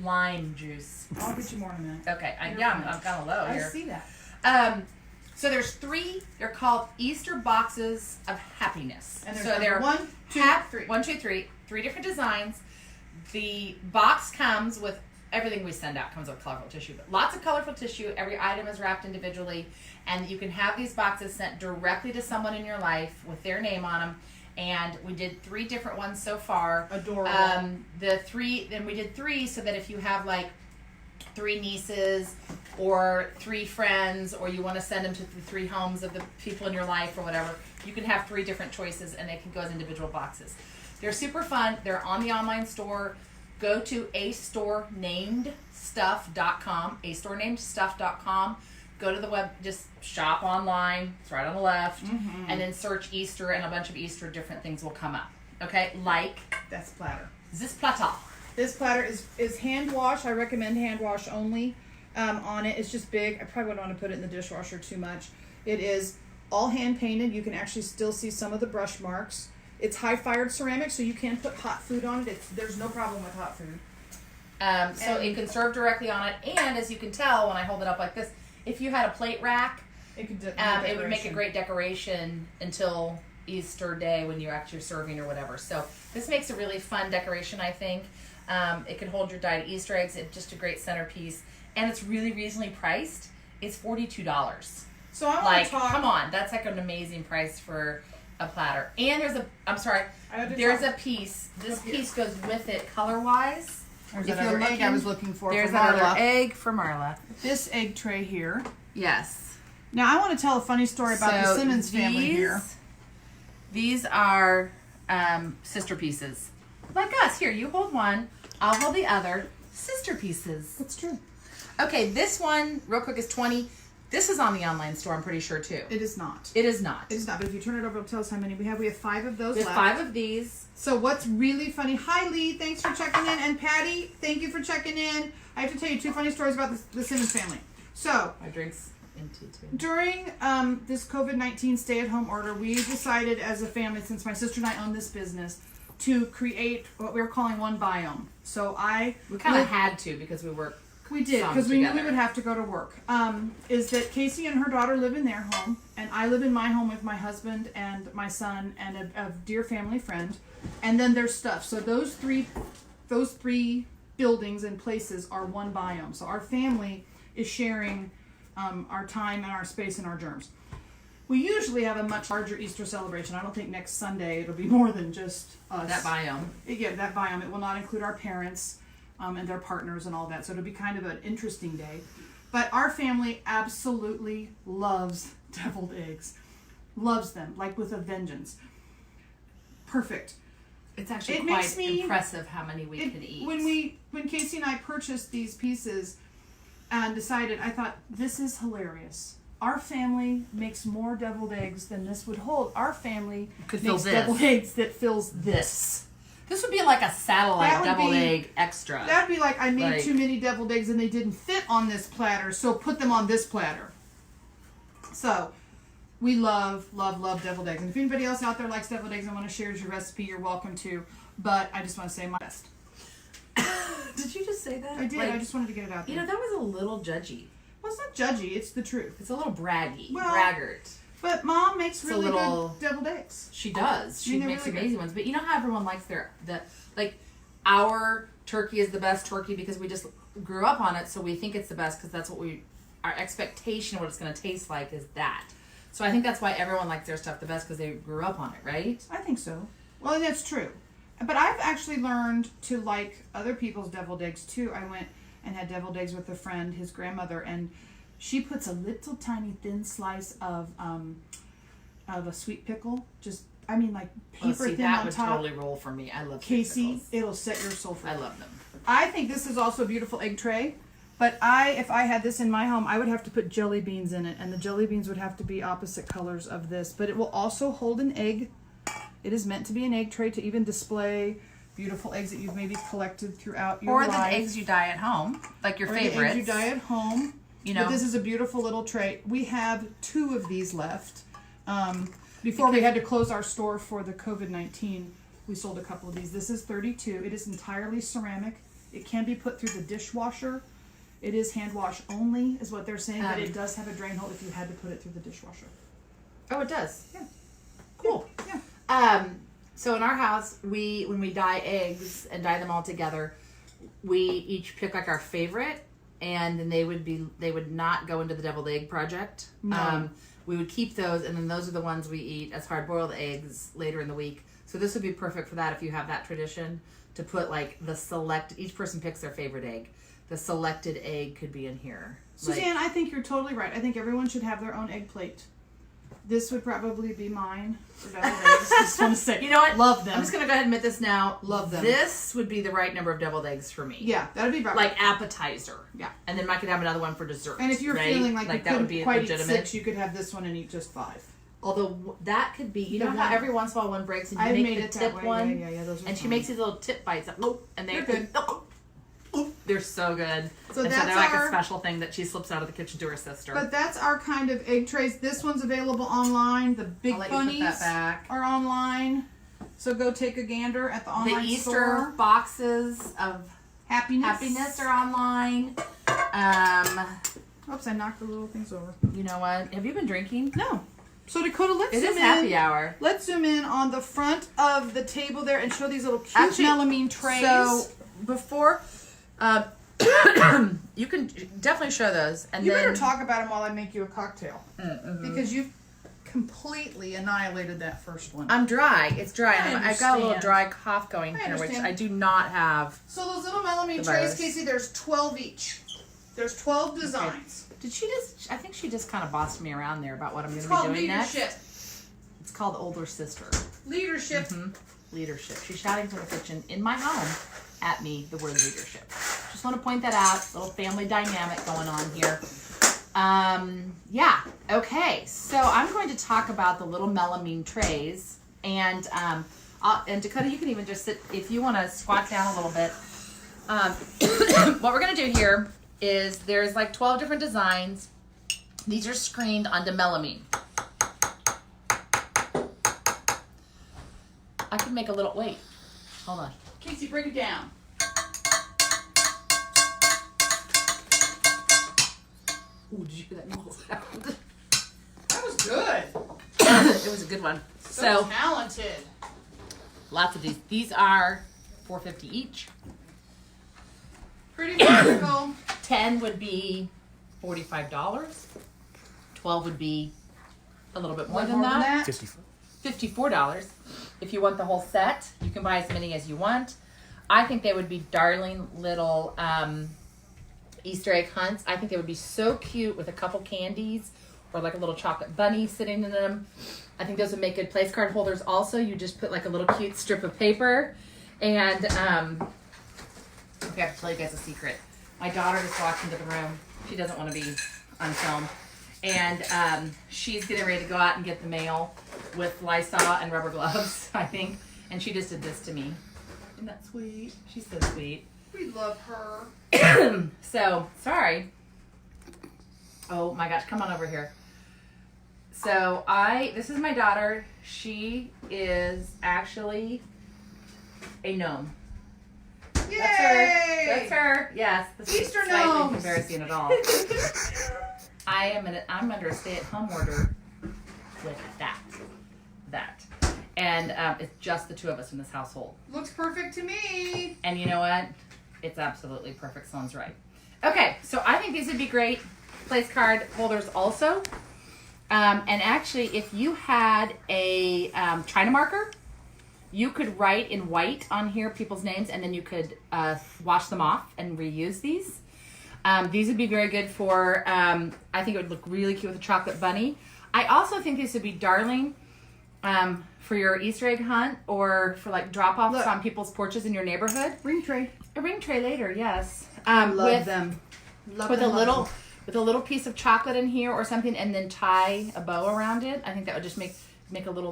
lime juice. I'll get you more in a minute. Okay, You're yeah, fine. I'm kind of low I here. see that. So there's 3. They're called Easter boxes of happiness. And there's so they're 1, 2, 3. 1, 2, 3. 3 different designs. The box comes with everything we send out comes with colorful tissue, but lots of colorful tissue. Every item is wrapped individually, and you can have these boxes sent directly to someone in your life with their name on them. And we did 3 different ones so far. Adorable. Then we did 3 so that if you have like 3 nieces or 3 friends, or you want to send them to the 3 homes of the people in your life or whatever, you can have 3 different choices, and they can go as individual boxes. They're super fun. They're on the online store. Go to astorenamedstuff.com, astorenamedstuff.com. Go to the web, just shop online. It's right on the left. And then search Easter, and a bunch of Easter different things will come up. Okay? Like That's platter. this platter. This platter is hand wash. I recommend hand wash only. On it, it's just big. I probably wouldn't want to put it in the dishwasher too much. It is all hand painted. You can actually still see some of the brush marks. It's high fired ceramic, so you can put hot food on it. There's no problem with hot food. So it can serve directly on it, and as you can tell when I hold it up like this, if you had a plate rack, It could. it would make a great decoration until Easter Day when you're actually serving or whatever. So this makes a really fun decoration, I think. It can hold your dyed Easter eggs. It's just a great centerpiece, and it's really reasonably priced. It's $42. So I want Like, to talk. come on, that's like an amazing price for a platter. And there's a, I'm sorry, I had to there's talk- a piece. This Up here. piece goes with it color-wise. There's if that you're other egg I looking, was looking for There's Marla. another egg for Marla. This egg tray here. Yes. Now I want to tell a funny story about the Simmons family here. These are sister pieces. Like us. Here, you hold one. I'll hold the other. Sister pieces. That's true. Okay, this one, real quick, is $20. This is on the online store, I'm pretty sure, too. It is not. It is not. It is not. But if you turn it over, it'll tell us how many we have. We have 5 of those We have left. 5 of these. So what's really funny? Hi Lee, thanks for checking in, and Patty, thank you for checking in. I have to tell you 2 funny stories about the Simmons family. So My drink's empty, too. during this COVID-19 stay-at-home order, we decided as a family, since my sister and I own this business, to create what we were calling one biome. So We kind of had to because we work. we did, some because we knew we together. would have to go to work. Is that Casey and her daughter live in their home, and I live in my home with my husband and my son and a dear family friend, and then there's stuff. So those three buildings and places are one biome. So our family is sharing our time and our space and our germs. We usually have a much larger Easter celebration. I don't think next Sunday it'll be more than just us. That biome. Yeah, that biome. It will not include our parents and their partners and all that. So it'll be kind of an interesting day. But our family absolutely loves deviled eggs. Loves them, like with a vengeance. Perfect. It's actually It quite makes me- impressive how many we can eat. When Casey and I purchased these pieces and decided, I thought, this is hilarious. Our family makes more deviled eggs than this would hold. Our family Could fill makes this. deviled eggs that fills this. This would be like a satellite That would deviled be- egg extra. That'd be like I made Like- too many deviled eggs and they didn't fit on this platter, so put them on this platter. So, we love deviled eggs. And if anybody else out there likes deviled eggs and want to share your recipe, you're welcome to. But I just want to say my best. Did you just say that? I did. Like, I just wanted to get it out there. you know, that was a little judgy. Well, it's not judgy. It's the truth. It's a little braggy. Well, braggart. But Mom makes It's a really little- good deviled eggs. She does. I mean, She they're makes really amazing good. ones. But you know how everyone likes our turkey is the best turkey because we just grew up on it, so we think it's the best because that's what our expectation of what it's going to taste like is that. So I think that's why everyone likes their stuff the best because they grew up on it, right? I think so. Well, and that's true. But I've actually learned to like other people's deviled eggs too. I went and had deviled eggs with a friend, his grandmother, and she puts a little tiny thin slice of of a sweet pickle. Just, I mean, like paper thin that on would top. totally roll for me. I love sweet Casey, pickles. it'll set your soul free. I love them. I think this is also a beautiful egg tray. But if I had this in my home, I would have to put jelly beans in it, and the jelly beans would have to be opposite colors of this. But it will also hold an egg. It is meant to be an egg tray to even display beautiful eggs that you've maybe collected throughout your life. Or the eggs you dye at home, like your or favorites. the eggs you dye at home. You know. But this is a beautiful little tray. We have 2 of these left. Before we had to close our store for the COVID-19, we sold a couple of these. This is 32. It is entirely ceramic. It can be put through the dishwasher. It is hand wash only, is what they're saying, but it does have a drain hole if you had to put it through the dishwasher. Oh, it does? Yeah. Cool. Yeah. So in our house, when we dye eggs and dye them all together, we each pick like our favorite, and then they would not go into the deviled egg project. No. We would keep those, and then those are the ones we eat as hard-boiled eggs later in the week. So this would be perfect for that if you have that tradition, to put like each person picks their favorite egg. The selected egg could be in here. Suzanne, I think you're totally right. I think everyone should have their own egg plate. This would probably be mine for deviled eggs. Just want to say, you know what? Love them. I'm just going to go ahead and admit this now. Love them. This would be the right number of deviled eggs for me. Yeah, that'd be about Like appetizer. Yeah. And then I could have another one for dessert. And if you're right? feeling like you that would couldn't be quite legitimate. eat 6, you could have this one and eat just 5. Although that could be, you know The how one- every once in a while one breaks and you I've make made the it that tip way. one, Yeah, those are and she fine. makes these little tip bites, and They're good. They're so good. So and that's so they're like our- a special thing that she slips out of the kitchen to her sister. But that's our kind of egg trays. This one's available online. The Big I'll let you put Bunnies that back. are online. So go take a gander at the The online Easter store. boxes of happiness are online. Oops, I knocked the little things over. You know what? Have you been drinking? No. So Dakota, let's It zoom is in. happy hour. Let's zoom in on the front of the table there and show these little cute Actually, melamine trays. So before, you can definitely show those, and you then better talk about them while I make you a cocktail. Because you've completely annihilated that first one. I'm dry. It's dry. I I've got a little understand. dry cough going I here, which understand. I do not have. So those little melamine The trays, virus. Casey, there's 12 each. There's 12 designs. Did she just? I think she just kind of bossed me around there about what I'm going It's to be called doing leadership. next. It's called older sister. Leadership. Leadership. She's shouting from the kitchen in my home at me the word leadership. Just want to point that out. Little family dynamic going on here. Yeah. Okay. So I'm going to talk about the little melamine trays, and and Dakota, you can even just sit if you want to squat down a little bit. What we're going to do here is there's like 12 different designs. These are screened onto melamine. I could make a little, wait, hold on. Casey, break it down. Ooh, did you hear that nibble sound? That was good. It was a good one. So talented. Lots of these. These are $4.50 each. Pretty practical. 10 would be $45. 12 would be a little bit more than that. 54. $54. If you want the whole set, you can buy as many as you want. I think they would be darling little Easter egg hunts. I think they would be so cute with a couple candies or like a little chocolate bunny sitting in them. I think those would make good place card holders also. You just put like a little cute strip of paper. And okay, I have to tell you guys a secret. My daughter just walked into the room. She doesn't want to be on film. And she's getting ready to go out and get the mail with Lysol and rubber gloves, I think. And she just did this to me. Isn't that sweet? She's so sweet. We love her. So, sorry. Oh my gosh, come on over here. So this is my daughter. She is actually a gnome. Yay! That's her. That's her. Yes. This Easter is slightly gnomes. embarrassing at all. I'm under a stay-at-home order with that. And it's just the two of us in this household. Looks perfect to me. And you know what? It's absolutely perfect. Sloane's right. Okay, so I think these would be great place card holders also. And actually, if you had a China marker, you could write in white on here people's names, and then you could wash them off and reuse these. These would be very good for, I think it would look really cute with a chocolate bunny. I also think these would be darling for your Easter egg hunt or for like drop-offs Look. on people's porches in your neighborhood. Ring tray. A ring tray later, yes. Love with, them. Love with them, a love little them. with a little piece of chocolate in here or something, and then tie a bow around it. I think that would just make a little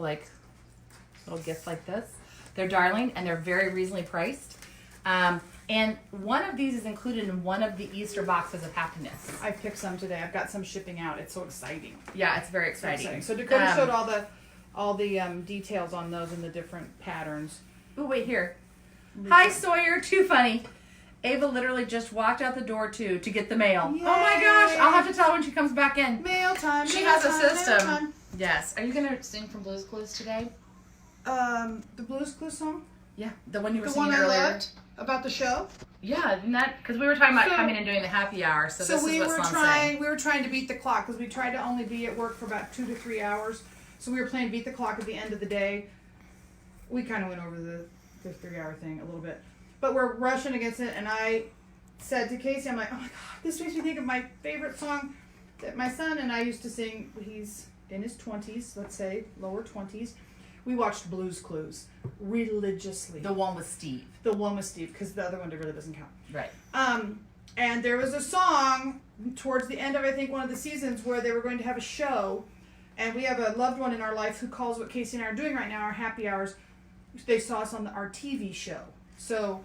gift like this. They're darling and they're very reasonably priced. And one of these is included in one of the Easter boxes of happiness. I picked some today. I've got some shipping out. It's so exciting. Yeah, it's very exciting. So Dakota showed all the details on those and the different patterns. Oh, wait, here. Hi, Sawyer. Too funny. Ava literally just walked out the door, too, to get the mail. Yay. Oh, my gosh. I'll have to tell her when she comes back in. Mail time. She mail has a time, mail system. time. Yes. Are you going to sing from Blue's Clues today? The Blues Clues song? Yeah. The one you were The singing one I earlier. loved about the show? Yeah, because we were talking about So- coming and doing the happy hour, so this we is what were Sloane's trying. saying. We were trying to beat the clock because we tried to only be at work for about 2 to 3 hours. So we were playing beat the clock at the end of the day. We kind of went over the 3-hour thing a little bit, but we're rushing against it. And I said to Casey, I'm like, oh my god, this makes me think of my favorite song that my son and I used to sing. He's in his 20s, let's say lower 20s. We watched Blues Clues religiously. The one with Steve. The one with Steve, because the other one really doesn't count. Right. And there was a song towards the end of, I think, one of the seasons where they were going to have a show. And we have a loved one in our life who calls what Casey and I are doing right now, our happy hours. They saw us on our TV show. So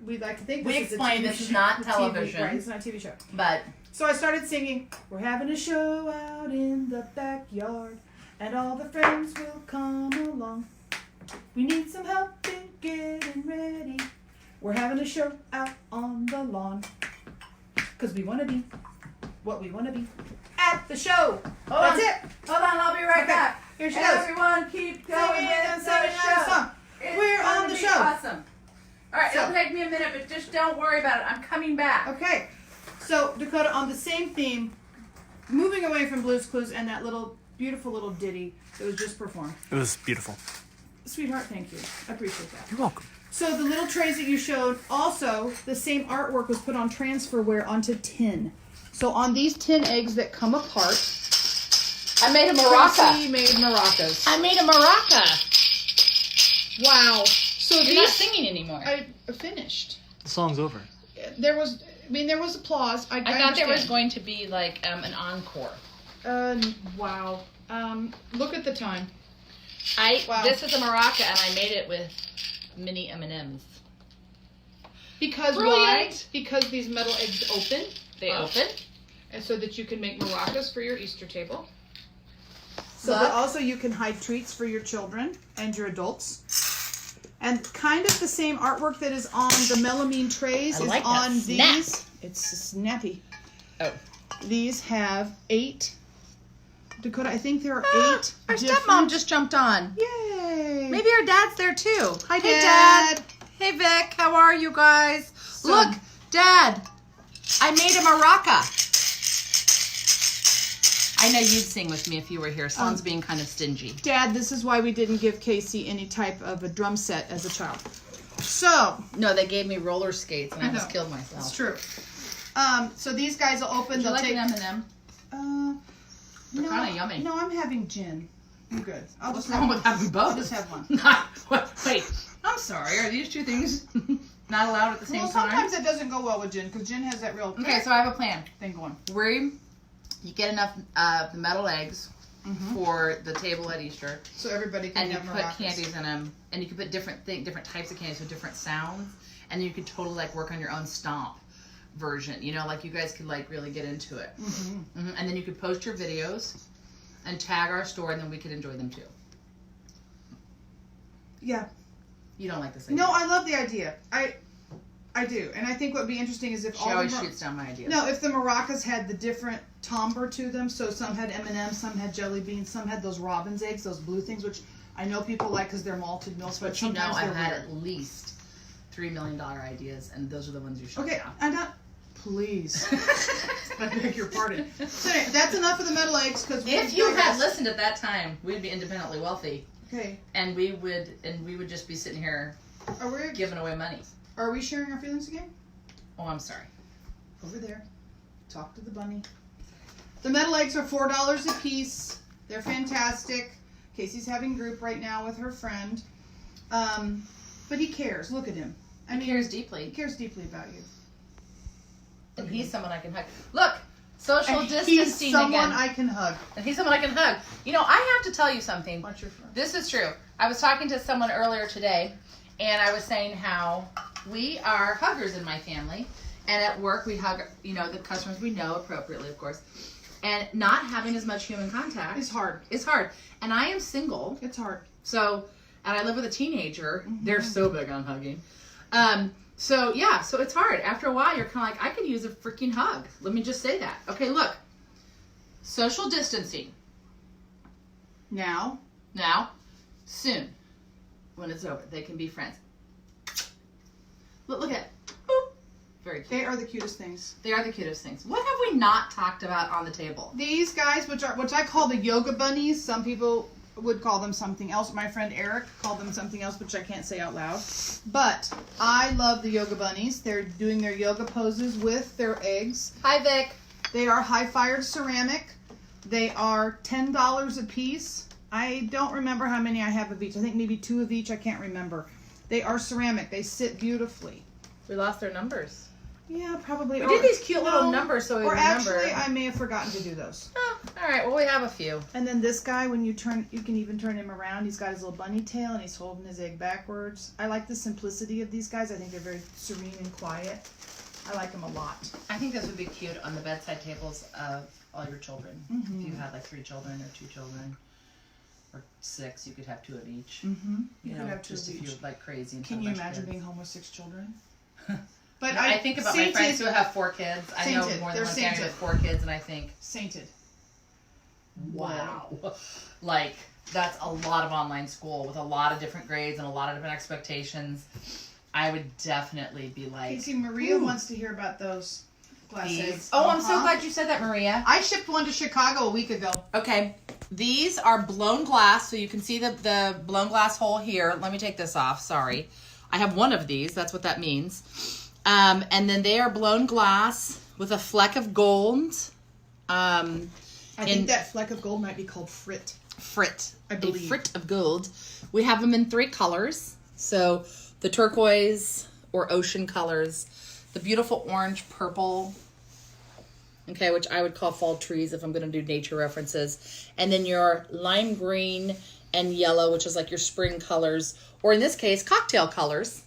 we'd like to think We this is a explained TV this is show. not TV, television. right, it's not a TV show. But So I started singing, we're having a show out in the backyard, and all the friends will come along. We need some help in getting ready. We're having a show out on the lawn, because we want to be what we want to be at the show. That's it. Hold on, I'll be right Okay. back. Here she goes. Everyone keep going Singing and with singing the our show. song. It's We're gonna on the be show. Awesome. All right, So- it'll take me a minute, but just don't worry about it. I'm coming back. Okay, so Dakota, on the same theme, moving away from Blues Clues and that little beautiful little ditty that was just performed. It was beautiful. Sweetheart, thank you. I appreciate that. You're welcome. So the little trays that you showed, also the same artwork was put on transferware onto tin. So on these tin eggs that come apart, I made a Tracy made maracas. I made a maraca. Wow. So You're these not singing anymore. I finished. The song's over. There was applause. I thought there was understand. going to be like an encore. Wow. Look at the time. Wow. This is a maraca, and I made it with mini M&Ms. Because Brilliant. why? Because these metal eggs open. They open. And so that you can make maracas for your Easter table. So Look. that also you can hide treats for your children and your adults. And kind of the same artwork that is on the melamine trays I is like that on snap. these. It's snappy. Oh. These have 8. Dakota, I think there are 8. Our different- stepmom just jumped on. Yay! Maybe our dad's there too. Hi, Hey, Dad. Dad. Hey, Vic. How are you guys? So- Look, Dad. I made a maraca. I know you'd sing with me if you were here. Sloane's being kind of stingy. Dad, this is why we didn't give Casey any type of a drum set as a child. So, No, they gave me roller skates, and I I almost know. killed myself. it's true. So these guys will open. Would you They'll like take. an M&M? They're No, kinda yummy. No, I'm having gin. I'm good. I'll What's just wrong have with having both? I'll just have one. Wait, I'm sorry. Are these two things not allowed at the same Well, time? sometimes it doesn't go well with gin because gin has that real Okay, so I have a plan. thing going. Where you get enough the metal eggs for the table at Easter, So everybody can and you have put maracas. candies in them, and you can put different types of candies with different sounds, and then you could totally like work on your own stomp version. You know, like you guys could like really get into it. And then you could post your videos and tag our store, and then we could enjoy them too. Yeah. You don't like this idea? No, I love the idea. I do, and I think what would be interesting is if She all always the shoots down my ideas. no, if the maracas had the different timbre to them, so some had M&Ms, some had jelly beans, some had those robin's eggs, those blue things, which I know people like because they're malted milk, but But you know, sometimes I've they're had weird. at least $3 million ideas, and those are the ones you shut Okay, down. I'm not. Please, I beg your pardon. So anyway, that's enough of the metal eggs because If you had listened at that time, we'd be independently wealthy, Okay, and we would just be sitting here giving away money. are we sharing our feelings again? Oh, I'm sorry. Over there. Talk to the bunny. The metal eggs are $4 a piece. They're fantastic. Casey's having group right now with her friend. But he cares. Look at him. I mean, He cares deeply. He cares deeply about you. And he's someone I can hug. Look, social And distancing he's someone again. I can hug. And he's someone I can hug. You know, I have to tell you something. Watch your friend. This is true. I was talking to someone earlier today, and I was saying how we are huggers in my family. And at work, we hug, you know, the customers we know appropriately, of course. And not having as much human contact It's hard. is hard. And I am single. It's hard. So, and I live with a teenager. They're so big on hugging. So yeah, so it's hard. After a while, you're kind of like, I could use a freaking hug. Let me just say that. Okay, look. Social distancing. Now, Soon, when it's over, they can be friends. Look at, boop. Very cute. they are the cutest things. They are the cutest things. What have we not talked about on the table? These guys, which I call the yoga bunnies, some people would call them something else. My friend Eric called them something else, which I can't say out loud. But I love the yoga bunnies. They're doing their yoga poses with their eggs. Hi, Vic. They are high-fired ceramic. They are $10 a piece. I don't remember how many I have of each. I think maybe 2 of each. I can't remember. They are ceramic. They sit beautifully. We lost their numbers. Yeah, probably. We did these cute little numbers so we Or remember. actually, I may have forgotten to do those. Oh, all right. Well, we have a few. And then this guy, when you turn, you can even turn him around. He's got his little bunny tail and he's holding his egg backwards. I like the simplicity of these guys. I think they're very serene and quiet. I like them a lot. I think this would be cute on the bedside tables of all your children. If you had like 3 children or 2 children or 6, you could have 2 of each. Mm-hmm. You know, could have 2 just of if each. you're like crazy. And Can have a you bunch of imagine kids. being home with 6 children? But I think about my friends who have 4 kids. I know Sainted. more than They're one family sainted. with 4 kids, and I think, Sainted. wow, like that's a lot of online school with a lot of different grades and a lot of different expectations. I would definitely be like, Casey, Maria wants to hear about those glass these. eggs. Oh, I'm so glad you said that, Maria. I shipped one to Chicago a week ago. Okay, these are blown glass, so you can see the blown glass hole here. Let me take this off. Sorry, I have one of these. That's what that means. And then they are blown glass with a fleck of gold. I think that fleck of gold might be called frit. Frit. I believe. A frit of gold. We have them in 3 colors. So the turquoise or ocean colors, the beautiful orange purple, okay, which I would call fall trees if I'm going to do nature references, and then your lime green and yellow, which is like your spring colors, or in this case, cocktail colors.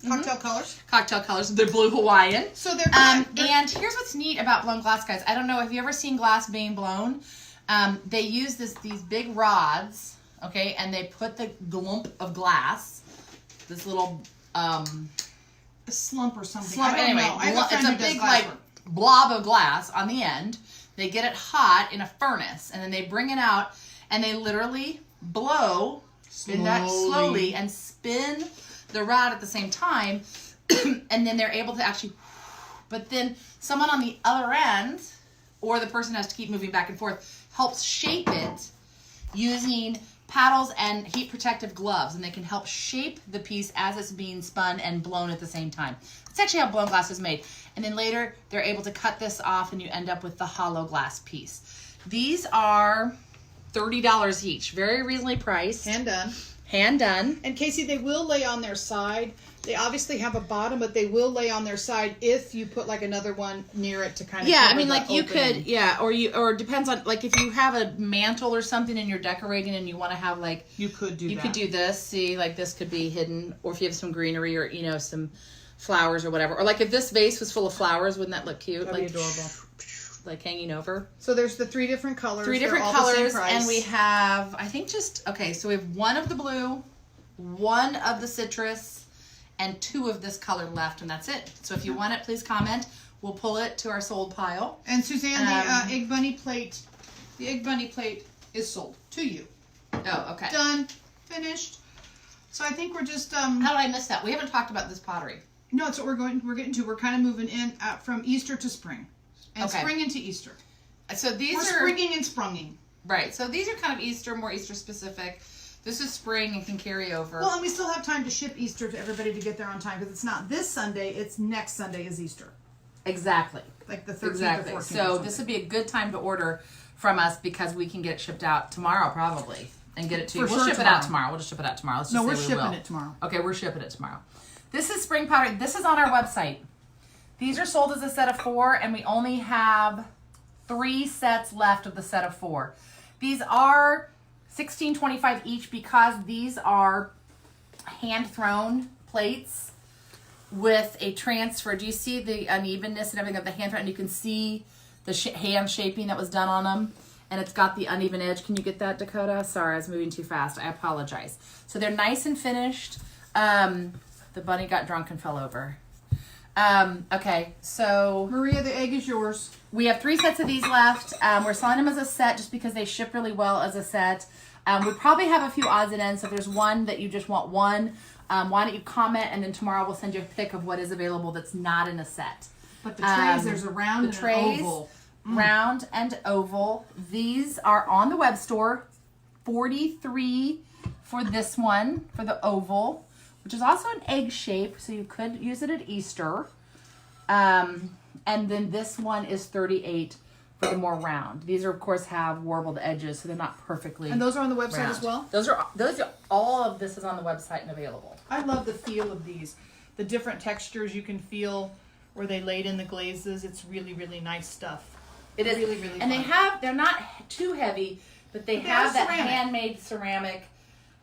Cocktail colors. Cocktail colors. They're blue Hawaiian. So they're And here's what's neat about blown glass, guys. I don't know, have you ever seen glass being blown? They use these big rods, okay, and they put the glump of glass, this little a slump or something. slump. I don't Anyway, know. I have a friend it's a who does big glass like work. blob of glass on the end. They get it hot in a furnace, and then they bring it out, and they literally blow slowly and spin the rod at the same time, and then they're able to actually. But then someone on the other end, or the person has to keep moving back and forth, helps shape it using paddles and heat protective gloves, and they can help shape the piece as it's being spun and blown at the same time. That's actually how blown glass is made. And then later they're able to cut this off and you end up with the hollow glass piece. These are $30 each. Very reasonably priced. Hand done. Hand done. And Casey, they will lay on their side. They obviously have a bottom, but they will lay on their side if you put like another one near it to kind of Yeah, cover I mean, the like you opening. could, or it depends on, like if you have a mantle or something and you're decorating and you want to have like, You could do you that. could do this. See, like this could be hidden, or if you have some greenery or some flowers or whatever, or like if this vase was full of flowers, wouldn't that look cute? That'd like be adorable. like hanging over. So there's the 3 different colors. 3 They're different all the same colors, price. and we have, I think so we have 1 of the blue, 1 of the citrus, and 2 of this color left, and that's it. So if you want it, please comment. We'll pull it to our sold pile. And Suzanne, the egg bunny plate is sold to you. Oh, okay. Done, finished. So I think we're just How did I miss that? We haven't talked about this pottery. no, it's what we're getting to. We're kind of moving in from Easter to spring, and Okay. spring into Easter. So these We're are springing and sprunging. right. So these are kind of Easter, more Easter specific. This is spring and can carry over. Well, and we still have time to ship Easter to everybody to get there on time because it's not this Sunday; it's next Sunday is Easter, exactly. like the 13th Exactly. or 14th. So this would be a good time to order from us because we can get it shipped out tomorrow probably. and get it to you. For We'll sure ship it out tomorrow. tomorrow. We'll just ship it out tomorrow. Let's No, just we're say we shipping will. it tomorrow. Okay, we're shipping it tomorrow. This is spring powder. This is on our website. These are sold as a set of 4, and we only have 3 sets left of the set of 4. These are $16.25 each because these are hand-thrown plates with a transfer. Do you see the unevenness and everything of the hand thrown? And you can see the hand shaping that was done on them. And it's got the uneven edge. Can you get that, Dakota? Sorry, I was moving too fast. I apologize. So they're nice and finished. The bunny got drunk and fell over. Okay, so Maria, the egg is yours. we have 3 sets of these left. We're selling them as a set just because they ship really well as a set. We probably have a few odds and ends. So if there's one that you just want one, why don't you comment, and then tomorrow we'll send you a pic of what is available that's not in a set. But the trays, there's a round and an oval. Round and oval. These are on the web store. $43 for this one, for the oval, which is also an egg shape, so you could use it at Easter. And then this one is $38 for the more round. These are, of course, have warbled edges, so they're not perfectly. And those are on the website round. as well? Those are all of this is on the website and available. I love the feel of these. The different textures you can feel where they laid in the glazes. It's really, really nice stuff. It is really, really and fun. they're not too heavy, but they But they have are that ceramic. handmade ceramic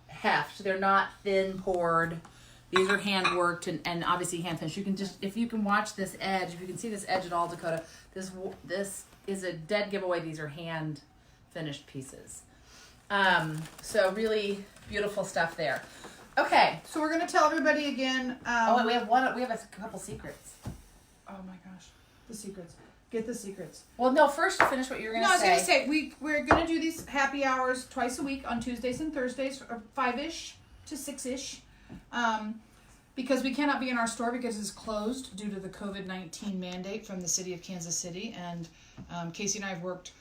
heft. They're not thin poured. These are hand worked and obviously hand finished. You can just, if you can watch this edge, if you can see this edge at all, Dakota, this is a dead giveaway. These are hand finished pieces. So really beautiful stuff there. Okay. So we're going to tell everybody again. Oh, wait, we have a couple secrets. Oh my gosh. The secrets. Get the secrets. Well, no, first finish what you were going to say. No, I was going to say, we're going to do these happy hours twice a week on Tuesdays and Thursdays, 5-ish to 6-ish. Because we cannot be in our store because it's closed due to the COVID-19 mandate from the city of Kansas City. And Casey and I have worked,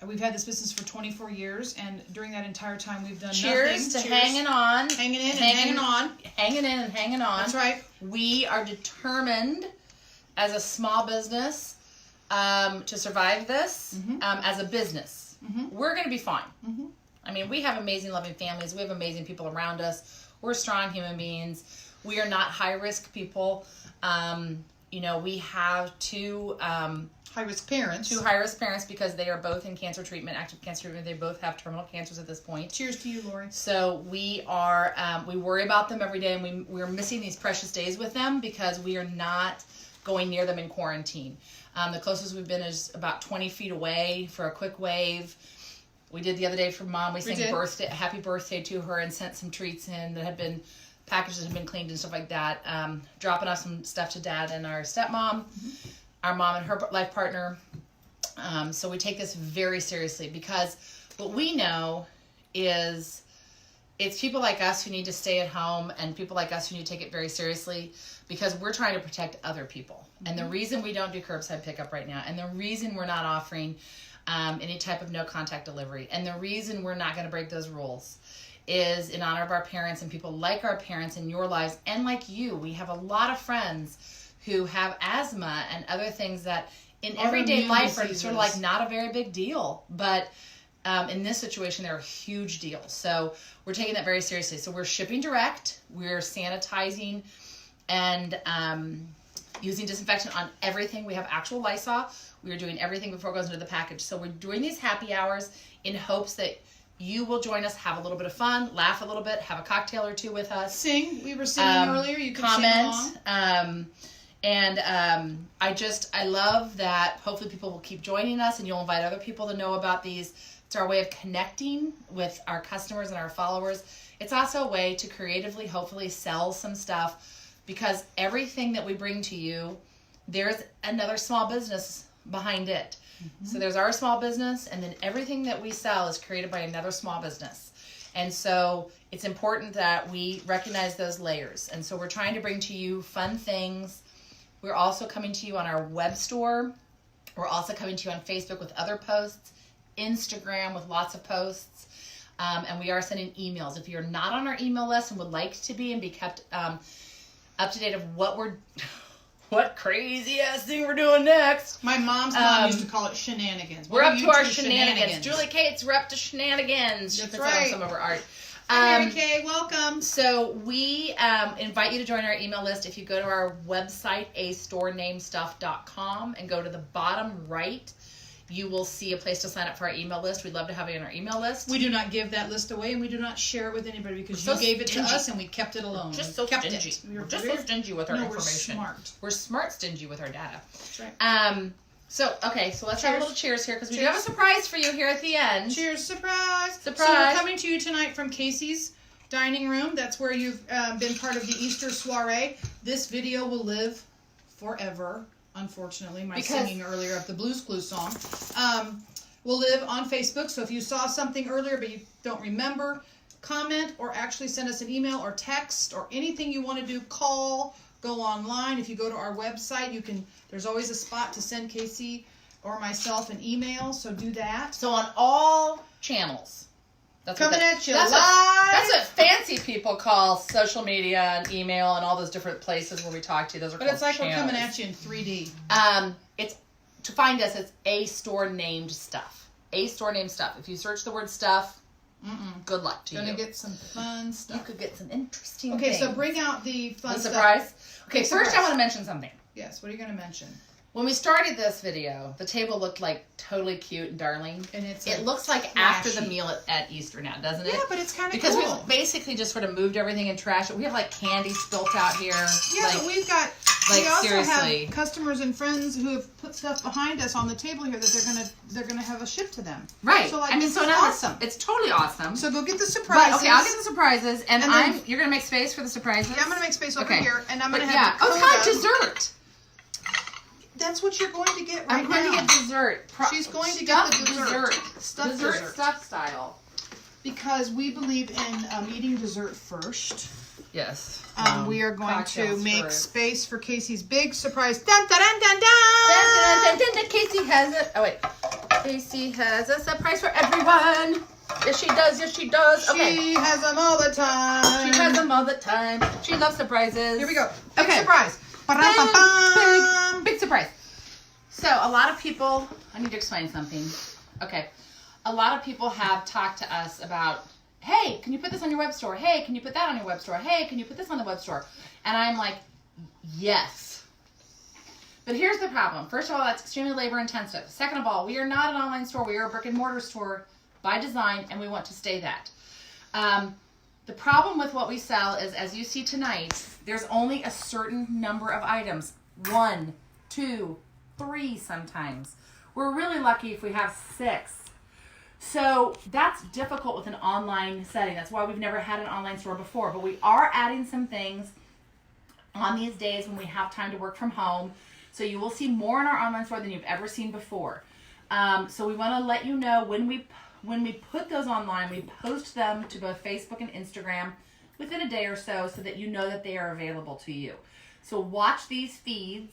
we've had this business for 24 years. And during that entire time, we've done Cheers nothing. to hanging on. Hanging in and hanging on. Hanging in and hanging on. That's right. We are determined as a small business to survive this as a business. We're going to be fine. I mean, we have amazing, loving families. We have amazing people around us. We're strong human beings. We are not high-risk people. We have 2 high-risk parents. 2 high-risk parents because they are both in cancer treatment, active cancer treatment. They both have terminal cancers at this point. Cheers to you, Lori. So we are, we worry about them every day, and we're missing these precious days with them because we are not going near them in quarantine. The closest we've been is about 20 feet away for a quick wave. We did the other day for Mom. We sang happy birthday to her and sent some treats in that had been packages that had been cleaned and stuff like that. Dropping off some stuff to Dad and our stepmom, our mom and her life partner. So we take this very seriously because what we know is it's people like us who need to stay at home and people like us who need to take it very seriously because we're trying to protect other people. And the reason we don't do curbside pickup right now, and the reason we're not offering any type of no contact delivery, and the reason we're not going to break those rules is in honor of our parents and people like our parents in your lives and like you. We have a lot of friends who have asthma and other things that in everyday life are sort of like not a very big deal, but in this situation they're a huge deal. So we're taking that very seriously. So we're shipping direct, we're sanitizing and using disinfectant on everything. We have actual Lysol. We are doing everything before it goes into the package. So we're doing these happy hours in hopes that you will join us, have a little bit of fun, laugh a little bit, have a cocktail or 2 with us. Sing. We were singing earlier. You can sing along. I love that hopefully people will keep joining us and you'll invite other people to know about these. It's our way of connecting with our customers and our followers. It's also a way to creatively, hopefully, sell some stuff because everything that we bring to you, there's another small business behind it. So there's our small business, and then everything that we sell is created by another small business. And so it's important that we recognize those layers. And so we're trying to bring to you fun things. We're also coming to you on our web store. We're also coming to you on Facebook with other posts, Instagram with lots of posts, and we are sending emails. If you're not on our email list and would like to be and be kept up to date of what we're what crazy ass thing we're doing next. My mom's mom used to call it shenanigans. We're up to our shenanigans. Julie Kate's, we're up to shenanigans. That's She puts right. on some of her art. Hi, Mary Kay, welcome. So we invite you to join our email list. If you go to our website, astorenamestuff.com, and go to the bottom right, you will see a place to sign up for our email list. We'd love to have you on our email list. We do not give that list away, and we do not share it with anybody because We're you so gave it stingy. to us, and we kept it alone. Just so kept stingy. It. We're just so stingy with our information. We're smart. We're smart stingy with our data. That's right. So let's have a little cheers here because we do Cheers. have a surprise for you here at the end. Cheers, surprise. Surprise. So we're coming to you tonight from Casey's dining room. That's where you've been part of the Easter soiree. This video will live forever, unfortunately. My singing earlier of the Blues Clues song will live on Facebook. So if you saw something earlier but you don't remember, comment or actually send us an email or text or anything you want to do. Call, go online. If you go to our website, you can. There's always a spot to send Casey or myself an email. So do that. So on all channels. That's Coming at you that's live. That's what fancy people call social media and email and all those different places where we talk to you. Those are But called it's like channels. we're coming at you in 3D. It's to find us. It's a store named stuff. A store named stuff. If you search the word stuff, good luck to you. Gonna get some fun You stuff. could get some interesting. Okay, things. so bring out the fun the stuff. surprise. Okay, Big first surprise. I want to mention something. Yes, what are you gonna mention? When we started this video, the table looked like totally cute and darling. And it's It looks like after the meal at Easter now, doesn't it? Yeah, but it's kind of Because cool. we basically just sort of moved everything and trashed it. We have like candy spilt out here. Yeah, like, but we've got. like, we also seriously. have customers and friends who have put stuff behind us on the table here that they're gonna have a shipped to them. right. So like, I mean, this so is now awesome. it's totally awesome. So go get the surprises. But, okay, I'll get the surprises, and And then- you're gonna make space for the surprises. Yeah, I'm gonna make space over Okay. here, and I'm But gonna yeah. have. the Oh, it's got coda. dessert. That's what you're going to get right I'm going now. to get dessert. She's going to get the dessert. Stuffed Dessert dessert. stuff style. Because we believe in eating dessert first. Yes. We are going to cocktails make first. space for Casey's big surprise. Dun, dun, dun, dun, dun. Casey has it. Oh wait, Casey has a surprise for everyone. Yes, she does. Yes, she does. Okay. She has them all the time. She has them all the time. She loves surprises. Here we go. Big Okay. surprise. Ba-dum-bum-bum. Big surprise. So a lot of people. I need to explain something. Okay. A lot of people have talked to us about, hey, can you put this on your web store? Hey, can you put that on your web store? Hey, can you put this on the web store? And I'm like, yes. But here's the problem. First of all, that's extremely labor intensive. Second of all, we are not an online store. We are a brick and mortar store by design, and we want to stay that. The problem with what we sell is, as you see tonight, there's only a certain number of items. 1, 2, 3 sometimes. We're really lucky if we have 6. So that's difficult with an online setting. That's why we've never had an online store before. But we are adding some things on these days when we have time to work from home. So you will see more in our online store than you've ever seen before. So we want to let you know when we put those online, we post them to both Facebook and Instagram within a day or so that you know that they are available to you. So watch these feeds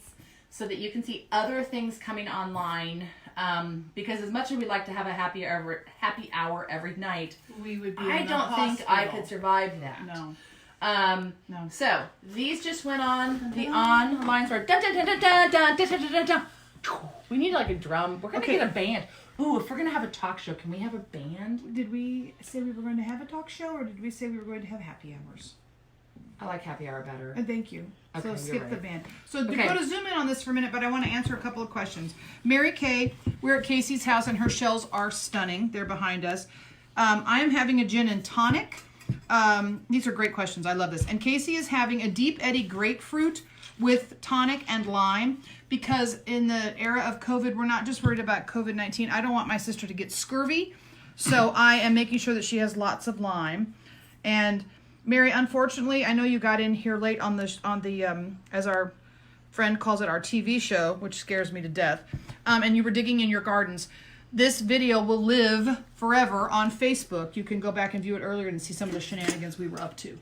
so that you can see other things coming online. Because as much as we'd like to have a happy hour every night, We would be I in the don't think I hospital. could survive that. No. No. So these just went on the online store. Dun, dun, dun, dun, dun, dun, dun, dun, dun, dun. We need like a drum. We're gonna Okay. get a band. Ooh, if we're gonna have a talk show, can we have a band? Did we say we were going to have a talk show, or did we say we were going to have happy hours? I like happy hour better. Thank you. Okay, So you're skip the right. band. So Okay. Dakota, zoom in on this for a minute, but I want to answer a couple of questions. Mary Kay, we're at Casey's house, and her shells are stunning. They're behind us. I am having a gin and tonic. These are great questions. I love this. And Casey is having a Deep Eddy grapefruit with tonic and lime, because in the era of COVID, we're not just worried about COVID-19. I don't want my sister to get scurvy, so I am making sure that she has lots of lime. And Mary, unfortunately, I know you got in here late on the as our friend calls it, our TV show, which scares me to death. And you were digging in your gardens. This video will live forever on Facebook. You can go back and view it earlier and see some of the shenanigans we were up to.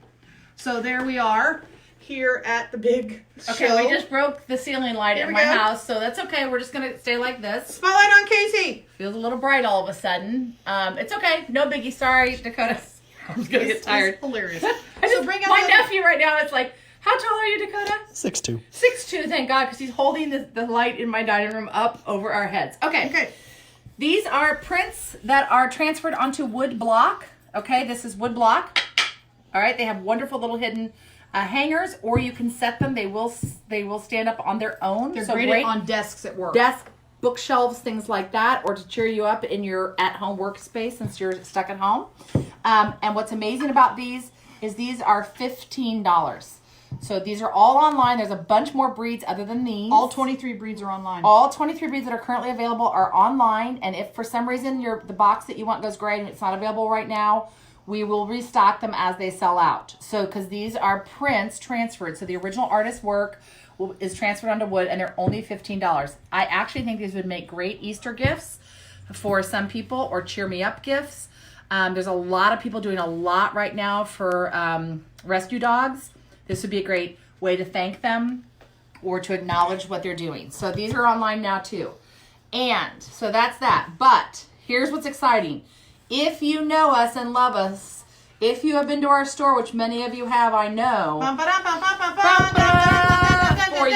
So there we are, here at the big Okay, show. we just broke the ceiling light Here at we my go. house, so that's okay. We're just gonna stay like this. Spotlight on Casey. Feels a little bright all of a sudden. It's okay. No biggie. Sorry, Dakota. I'm gonna get tired. It's hilarious. I So just, bring out my the- nephew right now. It's like How tall are you, Dakota? 6'2". 6'2", thank God, because he's holding the light in my dining room up over our heads. Okay. These are prints that are transferred onto wood block. Okay, this is wood block. All right, they have wonderful little hidden hangers, or you can set them. They will stand up on their own. They're great on desks at work. Desk, bookshelves, things like that, or to cheer you up in your at-home workspace since you're stuck at home. And what's amazing about these is these are $15. So these are all online. There's a bunch more breeds other than these. All 23 breeds are online. All 23 breeds that are currently available are online. And if for some reason the box that you want goes gray and it's not available right now, we will restock them as they sell out. So because these are prints transferred. So the original artist's work is transferred onto wood and they're only $15. I actually think these would make great Easter gifts for some people or cheer me up gifts. There's a lot of people doing a lot right now for rescue dogs. This would be a great way to thank them or to acknowledge what they're doing. So these are online now too. And so that's that. But here's what's exciting. If you know us and love us, if you have been to our store, which many of you have, I know, for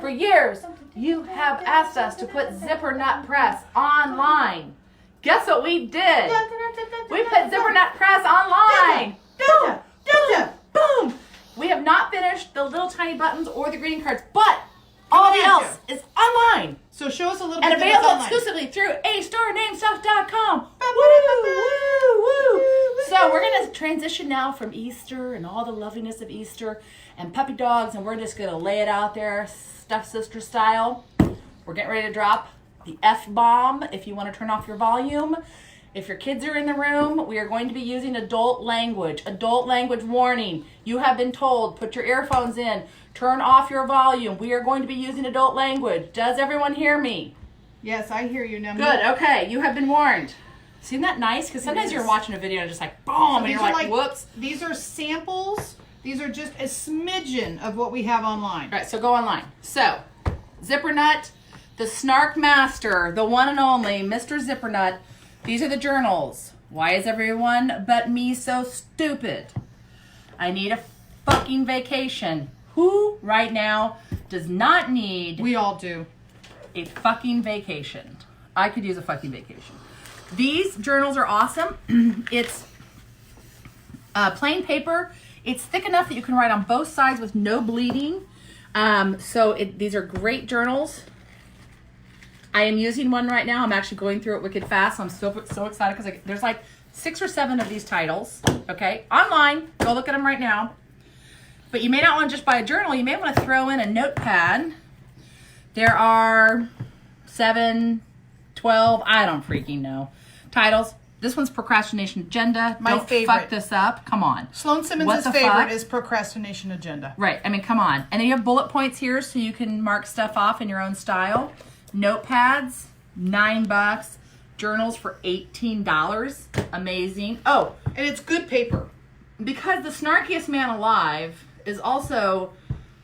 years, you have asked us to put Zipper Nut Press online. Guess what we did? We put Zipper Nut Press online. Boom. We have not finished the little tiny buttons or the greeting cards, but all else is online. So show us a little and bit. And available exclusively through astorenamedstuff.com. So we're going to transition now from Easter and all the loveliness of Easter and puppy dogs, and we're just going to lay it out there, Stuff Sister style. We're getting ready to drop the F-bomb if you want to turn off your volume. If your kids are in the room, we are going to be using adult language. Adult language warning. You have been told, put your earphones in, turn off your volume. We are going to be using adult language. Does everyone hear me? Yes, I hear you now. Good, okay, you have been warned. Isn't that nice? Because sometimes you're watching a video and just like, boom, So and you're like, whoops. These are samples. These are just a smidgen of what we have online. All right, so go online. So, Zipper Nut, the Snark Master, the one and only Mr. Zipper Nut. These are the journals. Why is everyone but me so stupid? I need a fucking vacation. Who right now does not need... We all do. ...a fucking vacation? I could use a fucking vacation. These journals are awesome. It's plain paper. It's thick enough that you can write on both sides with no bleeding. These are great journals. I am using one right now. I'm actually going through it wicked fast. I'm so excited because there's like 6 or 7 of these titles. Okay, online. Go look at them right now. But you may not want to just buy a journal. You may want to throw in a notepad. There are 7, 12, I don't freaking know, titles. This one's Procrastination Agenda. My don't favorite. fuck this up. Come on. Sloane Simmons' favorite is Procrastination Agenda. Right. I mean, come on. And then you have bullet points here so you can mark stuff off in your own style. Notepads, $9. Journals for $18. Amazing. Oh, and it's good paper. Because the snarkiest man alive is also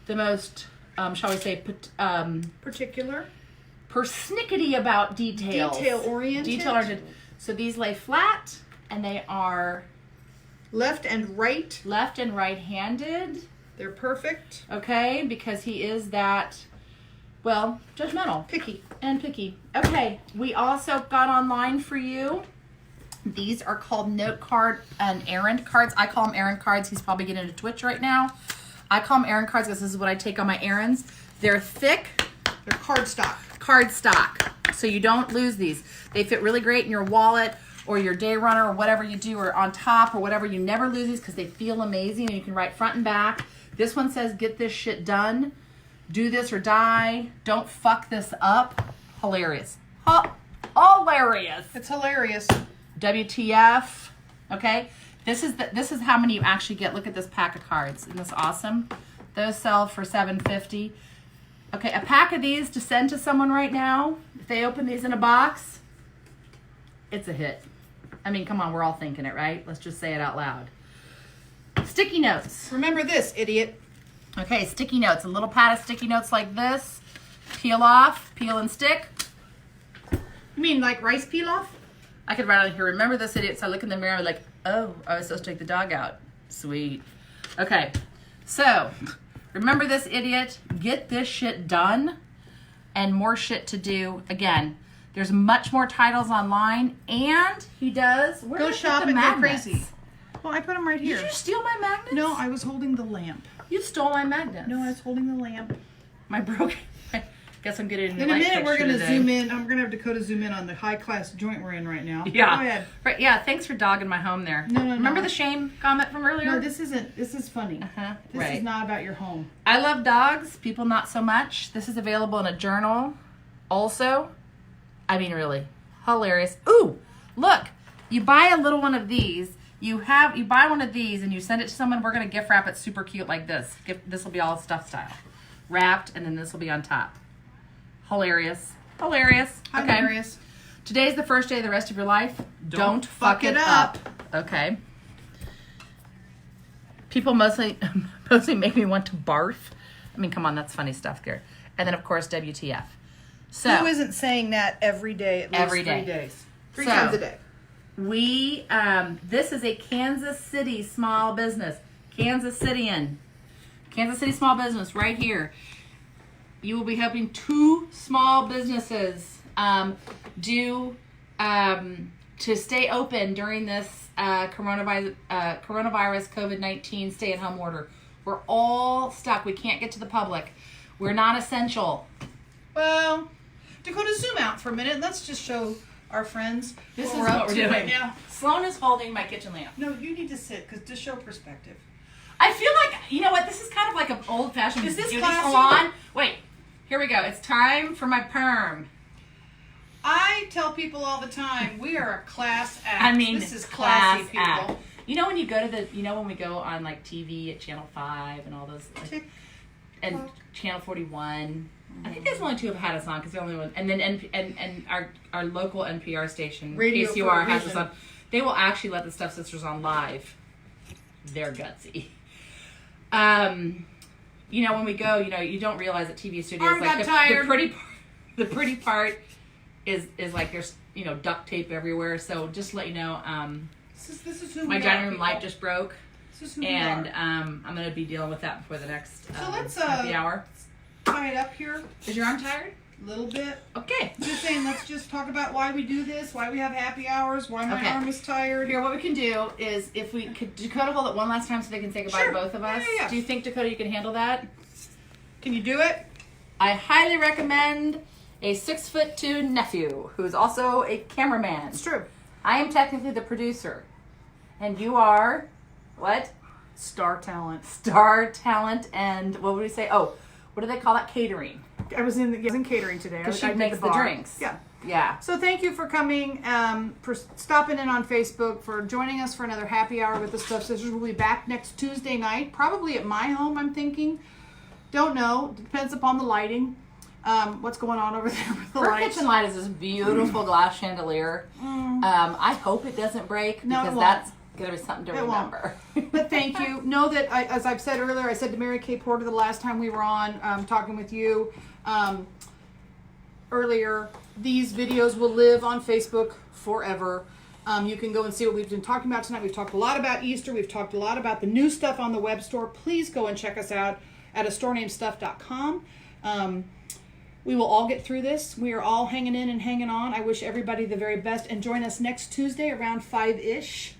the most, shall we say, particular, persnickety about details. Detail-oriented. Detail-oriented. So these lay flat, and they are left and right-handed. They're perfect. Okay, because he is that, well, judgmental. Picky. Okay, we also got online for you. These are called note card and errand cards. I call them errand cards. He's probably getting into Twitch right now. I call them errand cards because this is what I take on my errands. They're thick. They're cardstock. So you don't lose these. They fit really great in your wallet or your day runner or whatever you do, or on top or whatever. You never lose these because they feel amazing and you can write front and back. This one says, get this shit done. Do this or die. Don't fuck this up. Hilarious. Hilarious. It's hilarious. WTF. Okay. This is how many you actually get. Look at this pack of cards. Isn't this awesome? Those sell for $7.50. Okay, a pack of these to send to someone right now. If they open these in a box, it's a hit. I mean, come on, we're all thinking it, right? Let's just say it out loud. Sticky notes. Remember this, idiot. Okay, sticky notes. A little pad of sticky notes like this. Peel off, peel and stick. You mean like rice peel off? I could write on here, remember this, idiot. So I look in the mirror like, Oh, I was supposed to take the dog out. Sweet. Okay, so remember this, idiot. Get this shit done and more shit to do. Again, there's much more titles online, and he does. Where Go did I put shop the and go magnets? crazy. Well, I put them right here. Did you steal my magnets? No, I was holding the lamp. You stole my magnets. No, I was holding the lamp. My broken. Guess I'm getting In a minute, we're going to zoom in. I'm going to have Dakota zoom in on the high-class joint we're in right now. Yeah. Go ahead. Right. Yeah. Thanks for dogging my home there. No. Remember the shame comment from earlier? No, this isn't. This is funny. Uh-huh. This Right. is not about your home. I love dogs. People not so much. This is available in a journal. Also, I mean, really hilarious. Ooh, look! You buy a little one of these. You buy one of these and you send it to someone. We're gonna gift wrap it super cute like this. This will be all stuff style, wrapped, and then this will be on top. Hilarious. Hilarious. Today's the first day of the rest of your life. Don't fuck it up. Okay. People mostly make me want to barf. I mean, come on, that's funny stuff there. And then, of course, WTF. So Who isn't saying that every day at least Every day. 3 days? Three So- times a day. we, this is a Kansas City small business. Kansas City small business right here. You will be helping 2 small businesses to stay open during this coronavirus COVID-19 stay-at-home order. We're all stuck. We can't get to the public. We're not essential. Well, Dakota, zoom out for a minute. Let's just show our friends This what is we're up what we're to doing right now. Sloane is holding my kitchen lamp. No, you need to sit because to show perspective. I feel like, you know what, this is kind of like an old-fashioned Is this beauty classy? salon. Wait, here we go. It's time for my perm. I tell people all the time, we are a class act. I mean, this is classy, people. act. You know when you go to when we go on like TV at Channel 5 and all those, like, and Channel 41. I think there's only 2 have had us on because the only one, and then and our local NPR station, Radio for KCOR, a has us reason. on. They will actually let the Stuff Sisters on live. They're gutsy. You know when we go, you don't realize that TV studios Arm got like tired. the pretty part is like there's duct tape everywhere. So just to let you know, This is who my we dining are, room light people. just broke. This is who And we are. I'm going to be dealing with that before the next So let's, happy hour. Tie it up here Is your arm tired? a little bit. Okay. Just saying, let's just talk about why we do this, why we have happy hours, why my Okay. arm is tired. Here, what we can do is if we could Dakota hold it one last time so they can say goodbye Sure. to both of us. Yeah. Do you think, Dakota, you can handle that? Can you do it? I highly recommend a 6'2" nephew who's also a cameraman. It's true. I am technically the producer. And you are what? Star talent. Star talent and what would we say? Oh, what do they call that? Catering. I was in catering today. Because she I did makes the bar. drinks. Yeah. Yeah. So thank you for coming, for stopping in on Facebook, for joining us for another happy hour with the Stuff Sisters. We'll be back next Tuesday night, probably at my home, I'm thinking. Don't know. Depends upon the lighting. What's going on over there with the Her lights. kitchen light is this beautiful glass chandelier. I hope it doesn't break No, it because won't. that's going to be something to It won't. remember. But thank you. Know that, as I've said earlier, I said to Mary Kay Porter the last time we were on talking with you earlier, these videos will live on Facebook forever. You can go and see what we've been talking about tonight. We've talked a lot about Easter. We've talked a lot about the new stuff on the web store. Please go and check us out at astorenamestuff.com. We will all get through this. We are all hanging in and hanging on. I wish everybody the very best. And join us next Tuesday around 5-ish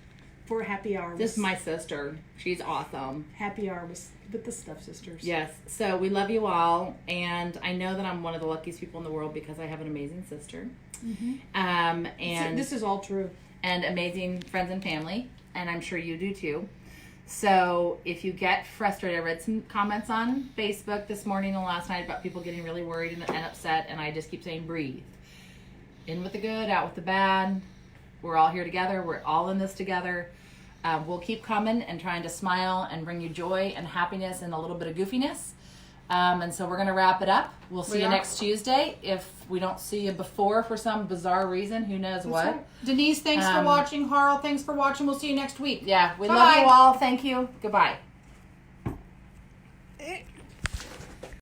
for a happy hour. This is my sister. She's awesome. Happy hour with the Stuff Sisters. Yes. So we love you all. And I know that I'm one of the luckiest people in the world because I have an amazing sister. And This is all true. and amazing friends and family. And I'm sure you do too. So if you get frustrated, I read some comments on Facebook this morning and last night about people getting really worried and upset. And I just keep saying, breathe. In with the good, out with the bad. We're all here together. We're all in this together. We'll keep coming and trying to smile and bring you joy and happiness and a little bit of goofiness. And so we're going to wrap it up. We'll see you next Tuesday. If we don't see you before for some bizarre reason, who knows what. Right. Denise, thanks for watching. Harl, thanks for watching. We'll see you next week. Yeah, we Bye-bye. love you all. Thank you. Goodbye.